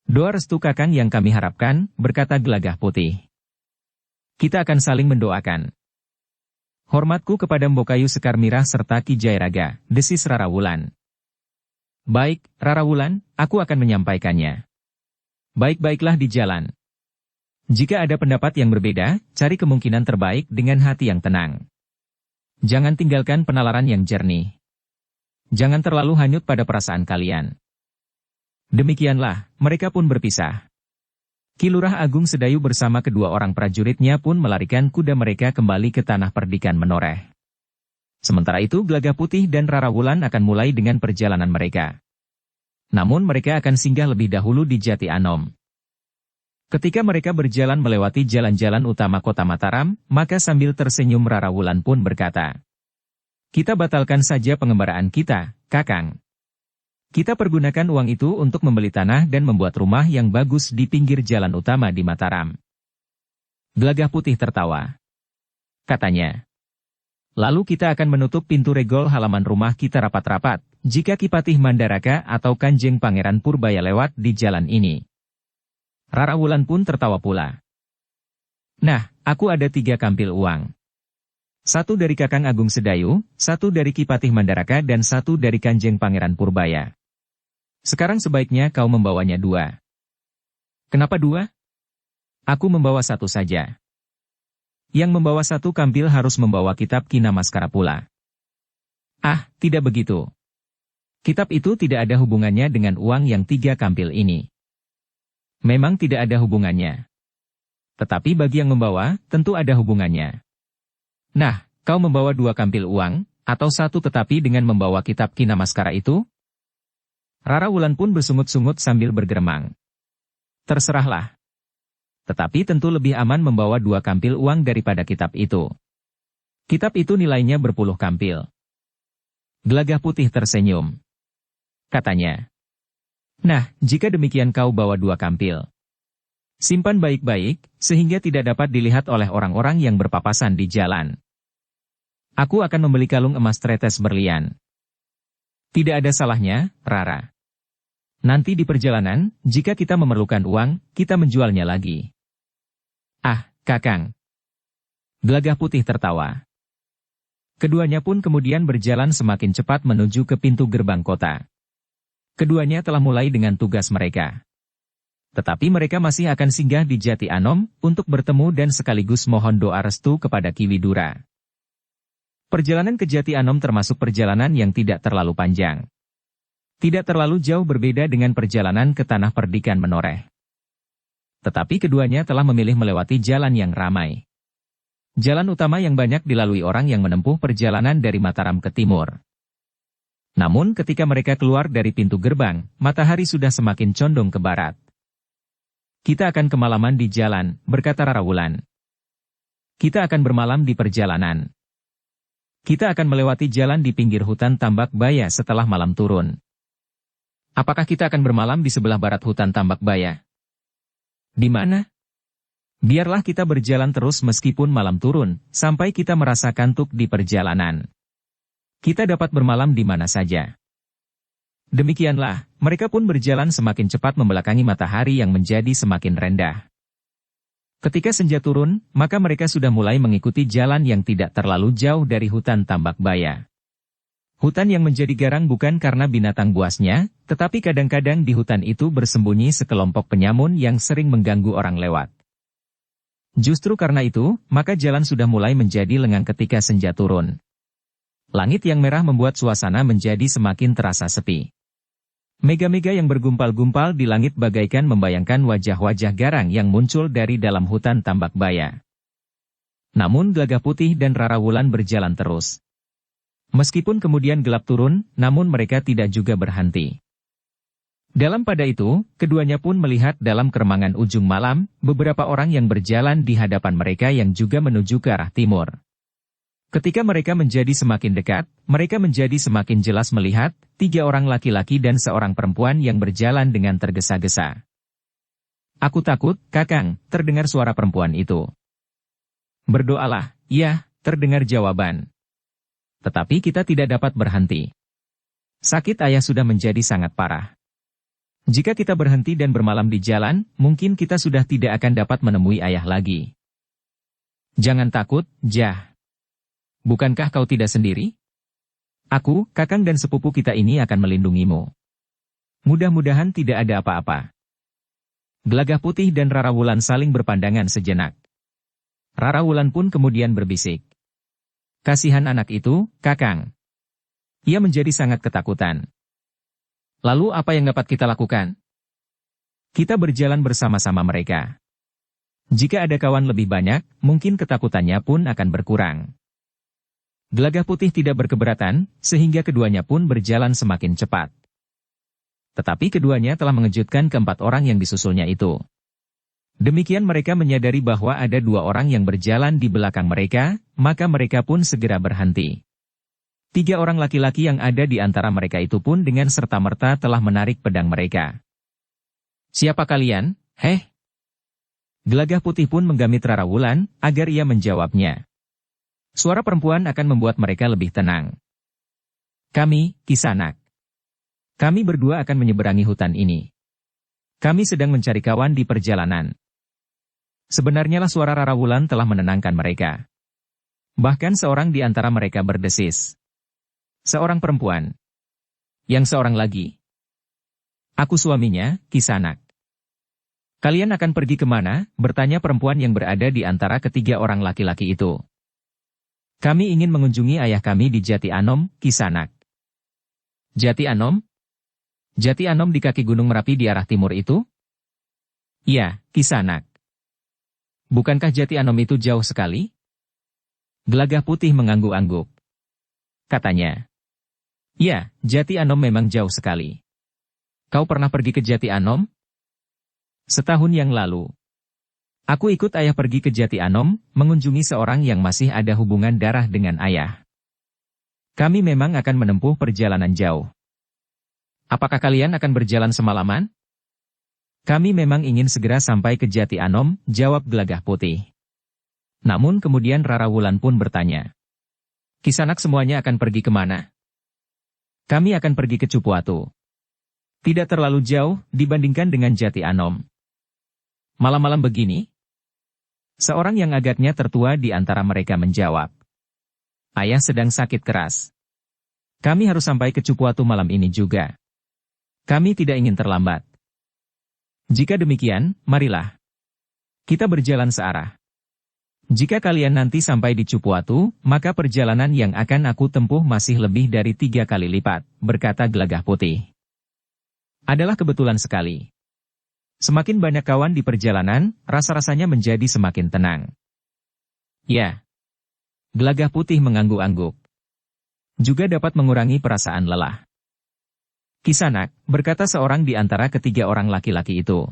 Doa restu Kakang yang kami harapkan, berkata Gelagah Putih. Kita akan saling mendoakan. Hormatku kepada Mbokayu Sekar Mirah serta Ki Jairaga, desis Rara Wulan. Baik, Rara Wulan, aku akan menyampaikannya. Baik-baiklah di jalan. Jika ada pendapat yang berbeda, cari kemungkinan terbaik dengan hati yang tenang. Jangan tinggalkan penalaran yang jernih. Jangan terlalu hanyut pada perasaan kalian. Demikianlah, mereka pun berpisah. Ki Lurah Agung Sedayu bersama kedua orang prajuritnya pun melarikan kuda mereka kembali ke Tanah Perdikan Menoreh. Sementara itu Gelagah Putih dan Rara Wulan akan mulai dengan perjalanan mereka. Namun mereka akan singgah lebih dahulu di Jati Anom. Ketika mereka berjalan melewati jalan-jalan utama kota Mataram, maka sambil tersenyum Rara Wulan pun berkata, kita batalkan saja pengembaraan kita, Kakang. Kita pergunakan uang itu untuk membeli tanah dan membuat rumah yang bagus di pinggir jalan utama di Mataram. Gelagah Putih tertawa. Katanya, lalu kita akan menutup pintu regol halaman rumah kita rapat-rapat, jika Ki Patih Mandaraka atau Kanjeng Pangeran Purbaya lewat di jalan ini. Rara Wulan pun tertawa pula. Nah, aku ada 3 kampil uang. 1 dari Kakang Agung Sedayu, 1 dari Ki Patih Mandaraka dan 1 dari Kanjeng Pangeran Purbaya. Sekarang sebaiknya kau membawanya 2. Kenapa 2? Aku membawa 1 saja. Yang membawa 1 kampil harus membawa kitab Ki Namaskara pula. Ah, tidak begitu. Kitab itu tidak ada hubungannya dengan uang yang 3 kampil ini. Memang tidak ada hubungannya. Tetapi bagi yang membawa, tentu ada hubungannya. Nah, kau membawa 2 kampil uang, atau 1 tetapi dengan membawa kitab Ki Namaskara itu? Rara Wulan pun bersungut-sungut sambil bergeremang. Terserahlah. Tetapi tentu lebih aman membawa 2 kampil uang daripada kitab itu. Kitab itu nilainya berpuluh kampil. Gelagah Putih tersenyum. Katanya, nah, jika demikian kau bawa 2 kampil. Simpan baik-baik, sehingga tidak dapat dilihat oleh orang-orang yang berpapasan di jalan. Aku akan membeli kalung emas tretes berlian. Tidak ada salahnya, Rara. Nanti di perjalanan, jika kita memerlukan uang, kita menjualnya lagi. Ah, Kakang. Gelagah Putih tertawa. Keduanya pun kemudian berjalan semakin cepat menuju ke pintu gerbang kota. Keduanya telah mulai dengan tugas mereka. Tetapi mereka masih akan singgah di Jati Anom untuk bertemu dan sekaligus mohon doa restu kepada Ki Widura. Perjalanan ke Jati Anom termasuk perjalanan yang tidak terlalu panjang. Tidak terlalu jauh berbeda dengan perjalanan ke Tanah Perdikan Menoreh. Tetapi keduanya telah memilih melewati jalan yang ramai. Jalan utama yang banyak dilalui orang yang menempuh perjalanan dari Mataram ke timur. Namun ketika mereka keluar dari pintu gerbang, matahari sudah semakin condong ke barat. Kita akan kemalaman di jalan, berkata Rara Wulan. Kita akan bermalam di perjalanan. Kita akan melewati jalan di pinggir hutan Tambak Baya setelah malam turun. Apakah kita akan bermalam di sebelah barat hutan Tambak Baya? Di mana? Biarlah kita berjalan terus meskipun malam turun, sampai kita merasa kantuk di perjalanan. Kita dapat bermalam di mana saja. Demikianlah, mereka pun berjalan semakin cepat membelakangi matahari yang menjadi semakin rendah. Ketika senja turun, maka mereka sudah mulai mengikuti jalan yang tidak terlalu jauh dari hutan Tambak Baya. Hutan yang menjadi garang bukan karena binatang buasnya, tetapi kadang-kadang di hutan itu bersembunyi sekelompok penyamun yang sering mengganggu orang lewat. Justru karena itu, maka jalan sudah mulai menjadi lengang ketika senja turun. Langit yang merah membuat suasana menjadi semakin terasa sepi. Mega-mega yang bergumpal-gumpal di langit bagaikan membayangkan wajah-wajah garang yang muncul dari dalam hutan Tambak Baya. Namun Gelagah Putih dan Rara Wulan berjalan terus. Meskipun kemudian gelap turun, namun mereka tidak juga berhenti. Dalam pada itu, keduanya pun melihat dalam keremangan ujung malam, beberapa orang yang berjalan di hadapan mereka yang juga menuju ke arah timur. Ketika mereka menjadi semakin dekat, mereka menjadi semakin jelas melihat 3 orang laki-laki dan seorang perempuan yang berjalan dengan tergesa-gesa. "Aku takut, Kakang," terdengar suara perempuan itu. "Berdoalah." "Ya," terdengar jawaban. "Tetapi kita tidak dapat berhenti. Sakit ayah sudah menjadi sangat parah. Jika kita berhenti dan bermalam di jalan, mungkin kita sudah tidak akan dapat menemui ayah lagi." "Jangan takut, Jah. Bukankah kau tidak sendiri? Aku, Kakang dan sepupu kita ini akan melindungimu. Mudah-mudahan tidak ada apa-apa." Gelagah Putih dan Rara Wulan saling berpandangan sejenak. Rara Wulan pun kemudian berbisik. "Kasihan anak itu, Kakang. Ia menjadi sangat ketakutan. Lalu apa yang dapat kita lakukan?" "Kita berjalan bersama-sama mereka. Jika ada kawan lebih banyak, mungkin ketakutannya pun akan berkurang." Gelagah Putih tidak berkeberatan, sehingga keduanya pun berjalan semakin cepat. Tetapi keduanya telah mengejutkan keempat orang yang disusulnya itu. Demikian mereka menyadari bahwa ada 2 orang yang berjalan di belakang mereka, maka mereka pun segera berhenti. 3 orang laki-laki yang ada di antara mereka itu pun dengan serta-merta telah menarik pedang mereka. "Siapa kalian, heh?" Gelagah Putih pun menggamit Rara Wulan, agar ia menjawabnya. Suara perempuan akan membuat mereka lebih tenang. "Kami, Kisanak. Kami berdua akan menyeberangi hutan ini. Kami sedang mencari kawan di perjalanan." Sebenarnya lah suara Rara Wulan telah menenangkan mereka. Bahkan seorang di antara mereka berdesis. "Seorang perempuan. Yang seorang lagi. Aku suaminya, Kisanak." "Kalian akan pergi kemana?" bertanya perempuan yang berada di antara ketiga orang laki-laki itu. "Kami ingin mengunjungi ayah kami di Jati Anom, Kisanak." "Jati Anom? Jati Anom di kaki Gunung Merapi di arah timur itu?" "Iya, Kisanak." "Bukankah Jati Anom itu jauh sekali?" Gelagah Putih mengangguk-angguk. Katanya, "Ya, Jati Anom memang jauh sekali. Kau pernah pergi ke Jati Anom?" "Setahun yang lalu. Aku ikut ayah pergi ke Jati Anom, mengunjungi seorang yang masih ada hubungan darah dengan ayah. Kami memang akan menempuh perjalanan jauh." "Apakah kalian akan berjalan semalaman?" "Kami memang ingin segera sampai ke Jati Anom," jawab Gelagah Putih. Namun kemudian Rara Wulan pun bertanya, "Kisanak semuanya akan pergi kemana?" "Kami akan pergi ke Cupuatu. Tidak terlalu jauh dibandingkan dengan Jati Anom." "Malam-malam begini?" Seorang yang agaknya tertua di antara mereka menjawab, "Ayah sedang sakit keras. Kami harus sampai ke Cupuatu malam ini juga." Kami tidak ingin terlambat. Jika demikian, marilah. Kita berjalan searah. Jika kalian nanti sampai di Cupuatu, maka perjalanan yang akan aku tempuh masih lebih dari 3 kali lipat, berkata Gelagah Putih. Adalah kebetulan sekali. Semakin banyak kawan di perjalanan, rasa-rasanya menjadi semakin tenang. Ya. Gelagah Putih mengangguk-angguk. Juga dapat mengurangi perasaan lelah. Kisanak, berkata seorang di antara ketiga orang laki-laki itu.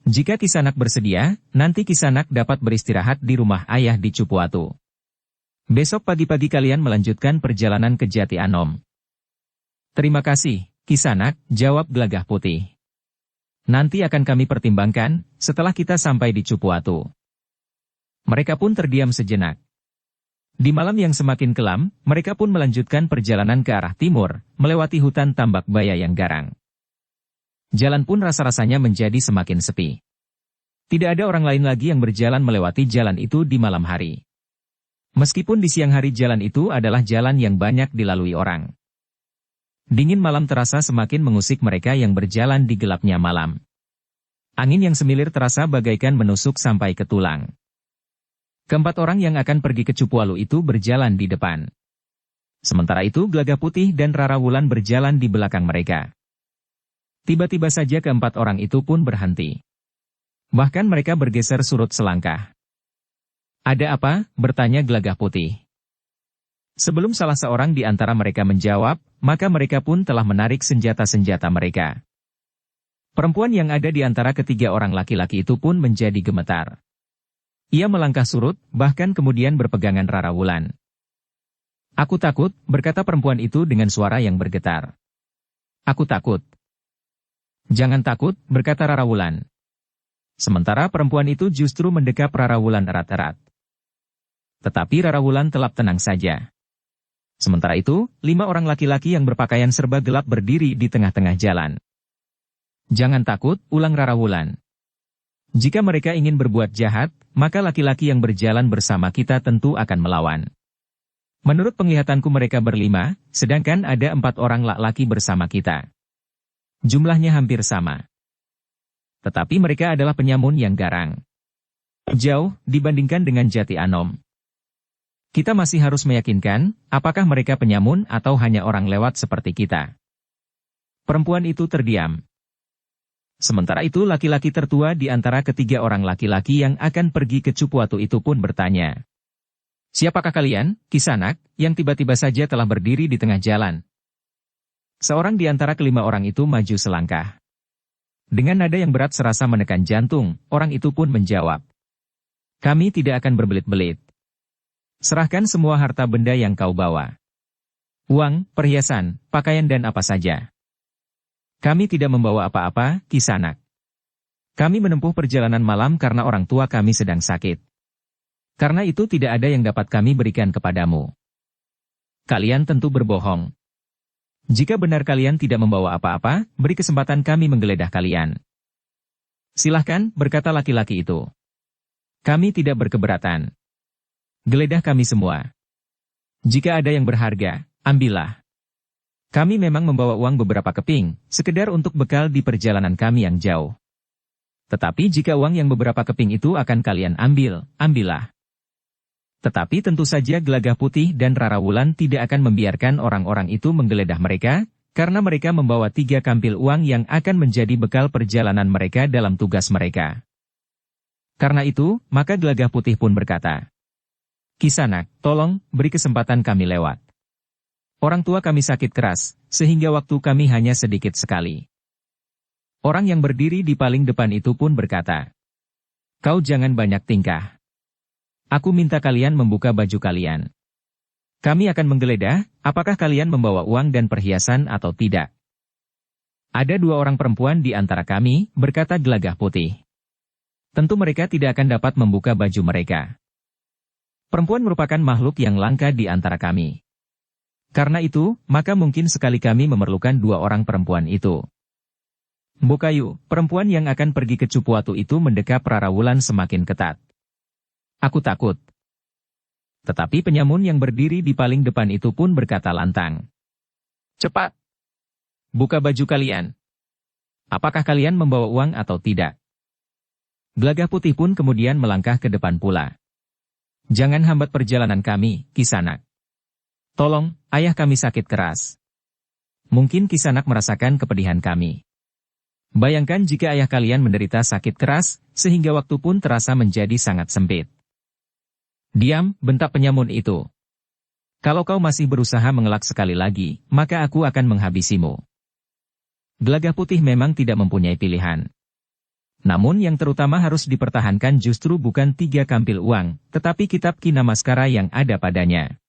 Jika Kisanak bersedia, nanti Kisanak dapat beristirahat di rumah ayah di Cupuatu. Besok pagi-pagi kalian melanjutkan perjalanan ke Jati Anom. Terima kasih, Kisanak, jawab Gelagah Putih. Nanti akan kami pertimbangkan, setelah kita sampai di Cupuatu. Mereka pun terdiam sejenak. Di malam yang semakin kelam, mereka pun melanjutkan perjalanan ke arah timur, melewati hutan tambak baya yang garang. Jalan pun rasa-rasanya menjadi semakin sepi. Tidak ada orang lain lagi yang berjalan melewati jalan itu di malam hari. Meskipun di siang hari jalan itu adalah jalan yang banyak dilalui orang. Dingin malam terasa semakin mengusik mereka yang berjalan di gelapnya malam. Angin yang semilir terasa bagaikan menusuk sampai ke tulang. Keempat orang yang akan pergi ke Cupualu itu berjalan di depan. Sementara itu Gelagah Putih dan Rara Wulan berjalan di belakang mereka. Tiba-tiba saja keempat orang itu pun berhenti. Bahkan mereka bergeser surut selangkah. Ada apa? Bertanya Gelagah Putih. Sebelum salah seorang di antara mereka menjawab, maka mereka pun telah menarik senjata-senjata mereka. Perempuan yang ada di antara ketiga orang laki-laki itu pun menjadi gemetar. Ia melangkah surut, bahkan kemudian berpegangan Rara Wulan. Aku takut, berkata perempuan itu dengan suara yang bergetar. Aku takut. Jangan takut, berkata Rara Wulan. Sementara perempuan itu justru mendekap Rara Wulan erat-erat. Tetapi Rara Wulan telap tenang saja. Sementara itu, 5 orang laki-laki yang berpakaian serba gelap berdiri di tengah-tengah jalan. Jangan takut, ulang Rara Wulan. Jika mereka ingin berbuat jahat, maka laki-laki yang berjalan bersama kita tentu akan melawan. Menurut penglihatanku mereka berlima, sedangkan ada 4 orang laki-laki bersama kita. Jumlahnya hampir sama. Tetapi mereka adalah penyamun yang garang. Jauh, dibandingkan dengan Jati Anom. Kita masih harus meyakinkan, apakah mereka penyamun atau hanya orang lewat seperti kita. Perempuan itu terdiam. Sementara itu laki-laki tertua di antara ketiga orang laki-laki yang akan pergi ke Cupuatu itu pun bertanya. Siapakah kalian, Kisanak, yang tiba-tiba saja telah berdiri di tengah jalan? Seorang di antara kelima orang itu maju selangkah. Dengan nada yang berat serasa menekan jantung, orang itu pun menjawab. Kami tidak akan berbelit-belit. Serahkan semua harta benda yang kau bawa. Uang, perhiasan, pakaian dan apa saja. Kami tidak membawa apa-apa, Kisanak. Kami menempuh perjalanan malam karena orang tua kami sedang sakit. Karena itu tidak ada yang dapat kami berikan kepadamu. Kalian tentu berbohong. Jika benar kalian tidak membawa apa-apa, beri kesempatan kami menggeledah kalian. Silahkan, berkata laki-laki itu. Kami tidak berkeberatan. Geledah kami semua. Jika ada yang berharga, ambillah. Kami memang membawa uang beberapa keping, sekedar untuk bekal di perjalanan kami yang jauh. Tetapi jika uang yang beberapa keping itu akan kalian ambil, ambillah. Tetapi tentu saja Gelagah Putih dan Rara Wulan tidak akan membiarkan orang-orang itu menggeledah mereka, karena mereka membawa 3 kampil uang yang akan menjadi bekal perjalanan mereka dalam tugas mereka. Karena itu, maka Gelagah Putih pun berkata, Kisanak, tolong, beri kesempatan kami lewat. Orang tua kami sakit keras, sehingga waktu kami hanya sedikit sekali. Orang yang berdiri di paling depan itu pun berkata, Kau jangan banyak tingkah. Aku minta kalian membuka baju kalian. Kami akan menggeledah, apakah kalian membawa uang dan perhiasan atau tidak. Ada 2 orang perempuan di antara kami, berkata Gelagah Putih. Tentu mereka tidak akan dapat membuka baju mereka. Perempuan merupakan makhluk yang langka di antara kami. Karena itu, maka mungkin sekali kami memerlukan 2 orang perempuan itu. Mbokayu, perempuan yang akan pergi ke Cupuatu itu mendekap Rara Wulan semakin ketat. Aku takut. Tetapi penyamun yang berdiri di paling depan itu pun berkata lantang. Cepat. Buka baju kalian. Apakah kalian membawa uang atau tidak? Gelagah Putih pun kemudian melangkah ke depan pula. Jangan hambat perjalanan kami, Kisanak. Tolong, ayah kami sakit keras. Mungkin Kisanak merasakan kepedihan kami. Bayangkan jika ayah kalian menderita sakit keras, sehingga waktu pun terasa menjadi sangat sempit. Diam, bentak penyamun itu. Kalau kau masih berusaha mengelak sekali lagi, maka aku akan menghabisimu. Gelagah Putih memang tidak mempunyai pilihan. Namun yang terutama harus dipertahankan justru bukan 3 kampil uang, tetapi kitab Kinamaskara yang ada padanya.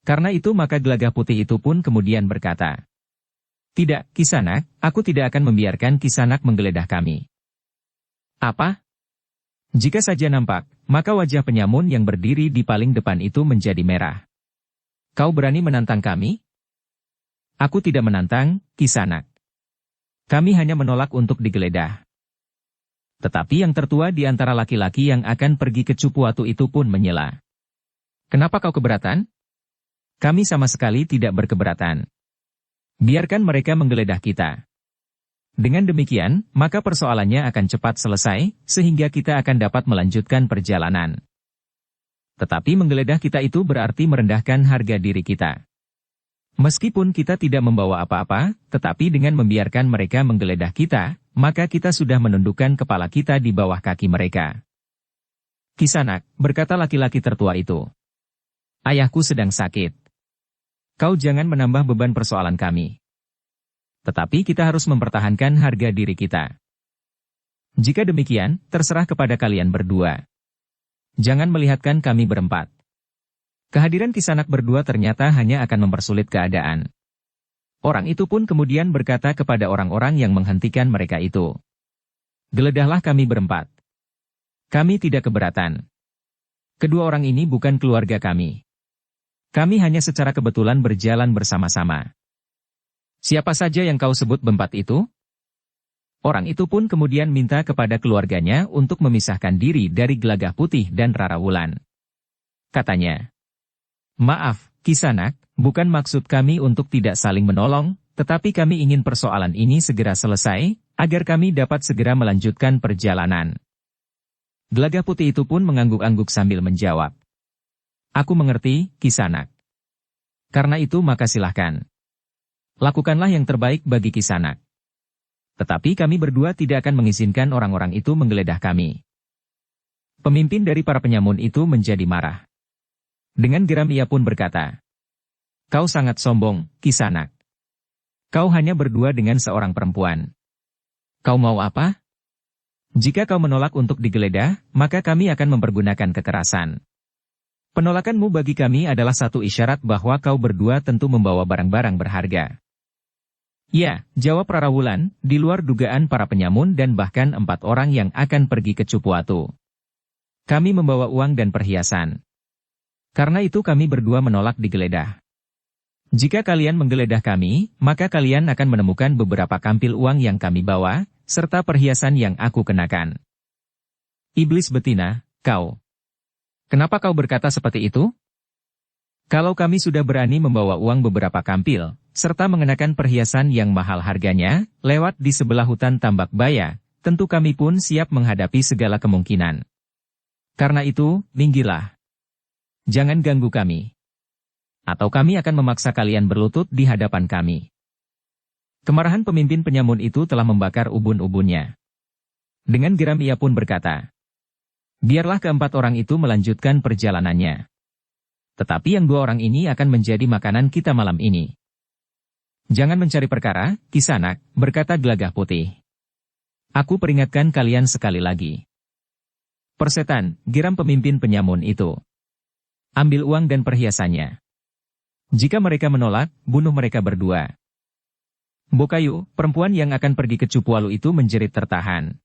Karena itu maka Gelagah Putih itu pun kemudian berkata, "Tidak, Kisanak, aku tidak akan membiarkan Kisanak menggeledah kami." Apa? Jika saja nampak, maka wajah penyamun yang berdiri di paling depan itu menjadi merah. Kau berani menantang kami? Aku tidak menantang, Kisanak. Kami hanya menolak untuk digeledah. Tetapi yang tertua di antara laki-laki yang akan pergi ke Cupuatu itu pun menyela. Kenapa kau keberatan? Kami sama sekali tidak berkeberatan. Biarkan mereka menggeledah kita. Dengan demikian, maka persoalannya akan cepat selesai, sehingga kita akan dapat melanjutkan perjalanan. Tetapi menggeledah kita itu berarti merendahkan harga diri kita. Meskipun kita tidak membawa apa-apa, tetapi dengan membiarkan mereka menggeledah kita, maka kita sudah menundukkan kepala kita di bawah kaki mereka. Kisanak, berkata laki-laki tertua itu. Ayahku sedang sakit. Kau jangan menambah beban persoalan kami. Tetapi kita harus mempertahankan harga diri kita. Jika demikian, terserah kepada kalian berdua. Jangan melihatkan kami berempat. Kehadiran Kisanak berdua ternyata hanya akan mempersulit keadaan. Orang itu pun kemudian berkata kepada orang-orang yang menghentikan mereka itu. Geledahlah kami berempat. Kami tidak keberatan. Kedua orang ini bukan keluarga kami. Kami hanya secara kebetulan berjalan bersama-sama. Siapa saja yang kau sebut berempat itu? Orang itu pun kemudian minta kepada keluarganya untuk memisahkan diri dari Gelagah Putih dan Rara Wulan. Katanya, "Maaf, Kisanak, bukan maksud kami untuk tidak saling menolong, tetapi kami ingin persoalan ini segera selesai, agar kami dapat segera melanjutkan perjalanan." Gelagah Putih itu pun mengangguk-angguk sambil menjawab. "Aku mengerti, Kisanak. Karena itu maka silahkan. Lakukanlah yang terbaik bagi Kisanak. Tetapi kami berdua tidak akan mengizinkan orang-orang itu menggeledah kami." Pemimpin dari para penyamun itu menjadi marah. Dengan geram ia pun berkata, "Kau sangat sombong, Kisanak. Kau hanya berdua dengan seorang perempuan. Kau mau apa? Jika kau menolak untuk digeledah, maka kami akan mempergunakan kekerasan. Penolakanmu bagi kami adalah satu isyarat bahwa kau berdua tentu membawa barang-barang berharga." "Ya," jawab Rara Wulan, "di luar dugaan para penyamun dan bahkan 4 orang yang akan pergi ke Cupuatu. Kami membawa uang dan perhiasan. Karena itu kami berdua menolak digeledah. Jika kalian menggeledah kami, maka kalian akan menemukan beberapa kampil uang yang kami bawa, serta perhiasan yang aku kenakan." "Iblis betina, kau. Kenapa kau berkata seperti itu? Kalau kami sudah berani membawa uang beberapa kampil, serta mengenakan perhiasan yang mahal harganya, lewat di sebelah hutan Tambak Baya, tentu kami pun siap menghadapi segala kemungkinan. Karena itu, minggirlah. Jangan ganggu kami. Atau kami akan memaksa kalian berlutut di hadapan kami." Kemarahan pemimpin penyamun itu telah membakar ubun-ubunnya. Dengan geram ia pun berkata, "Biarlah keempat orang itu melanjutkan perjalanannya. Tetapi yang 2 orang ini akan menjadi makanan kita malam ini." "Jangan mencari perkara, Kisanak," berkata Gelagah Putih. "Aku peringatkan kalian sekali lagi." "Persetan," geram pemimpin penyamun itu. "Ambil uang dan perhiasannya. Jika mereka menolak, bunuh mereka berdua." Bokayu, perempuan yang akan pergi ke Cupualu itu menjerit tertahan.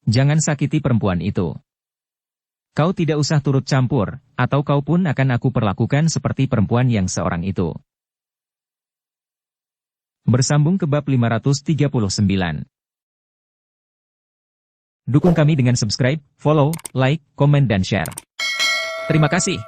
"Jangan sakiti perempuan itu. Kau tidak usah turut campur, atau kau pun akan aku perlakukan seperti perempuan yang seorang itu." Bersambung ke bab 539. Dukung kami dengan subscribe, follow, like, komen dan share. Terima kasih.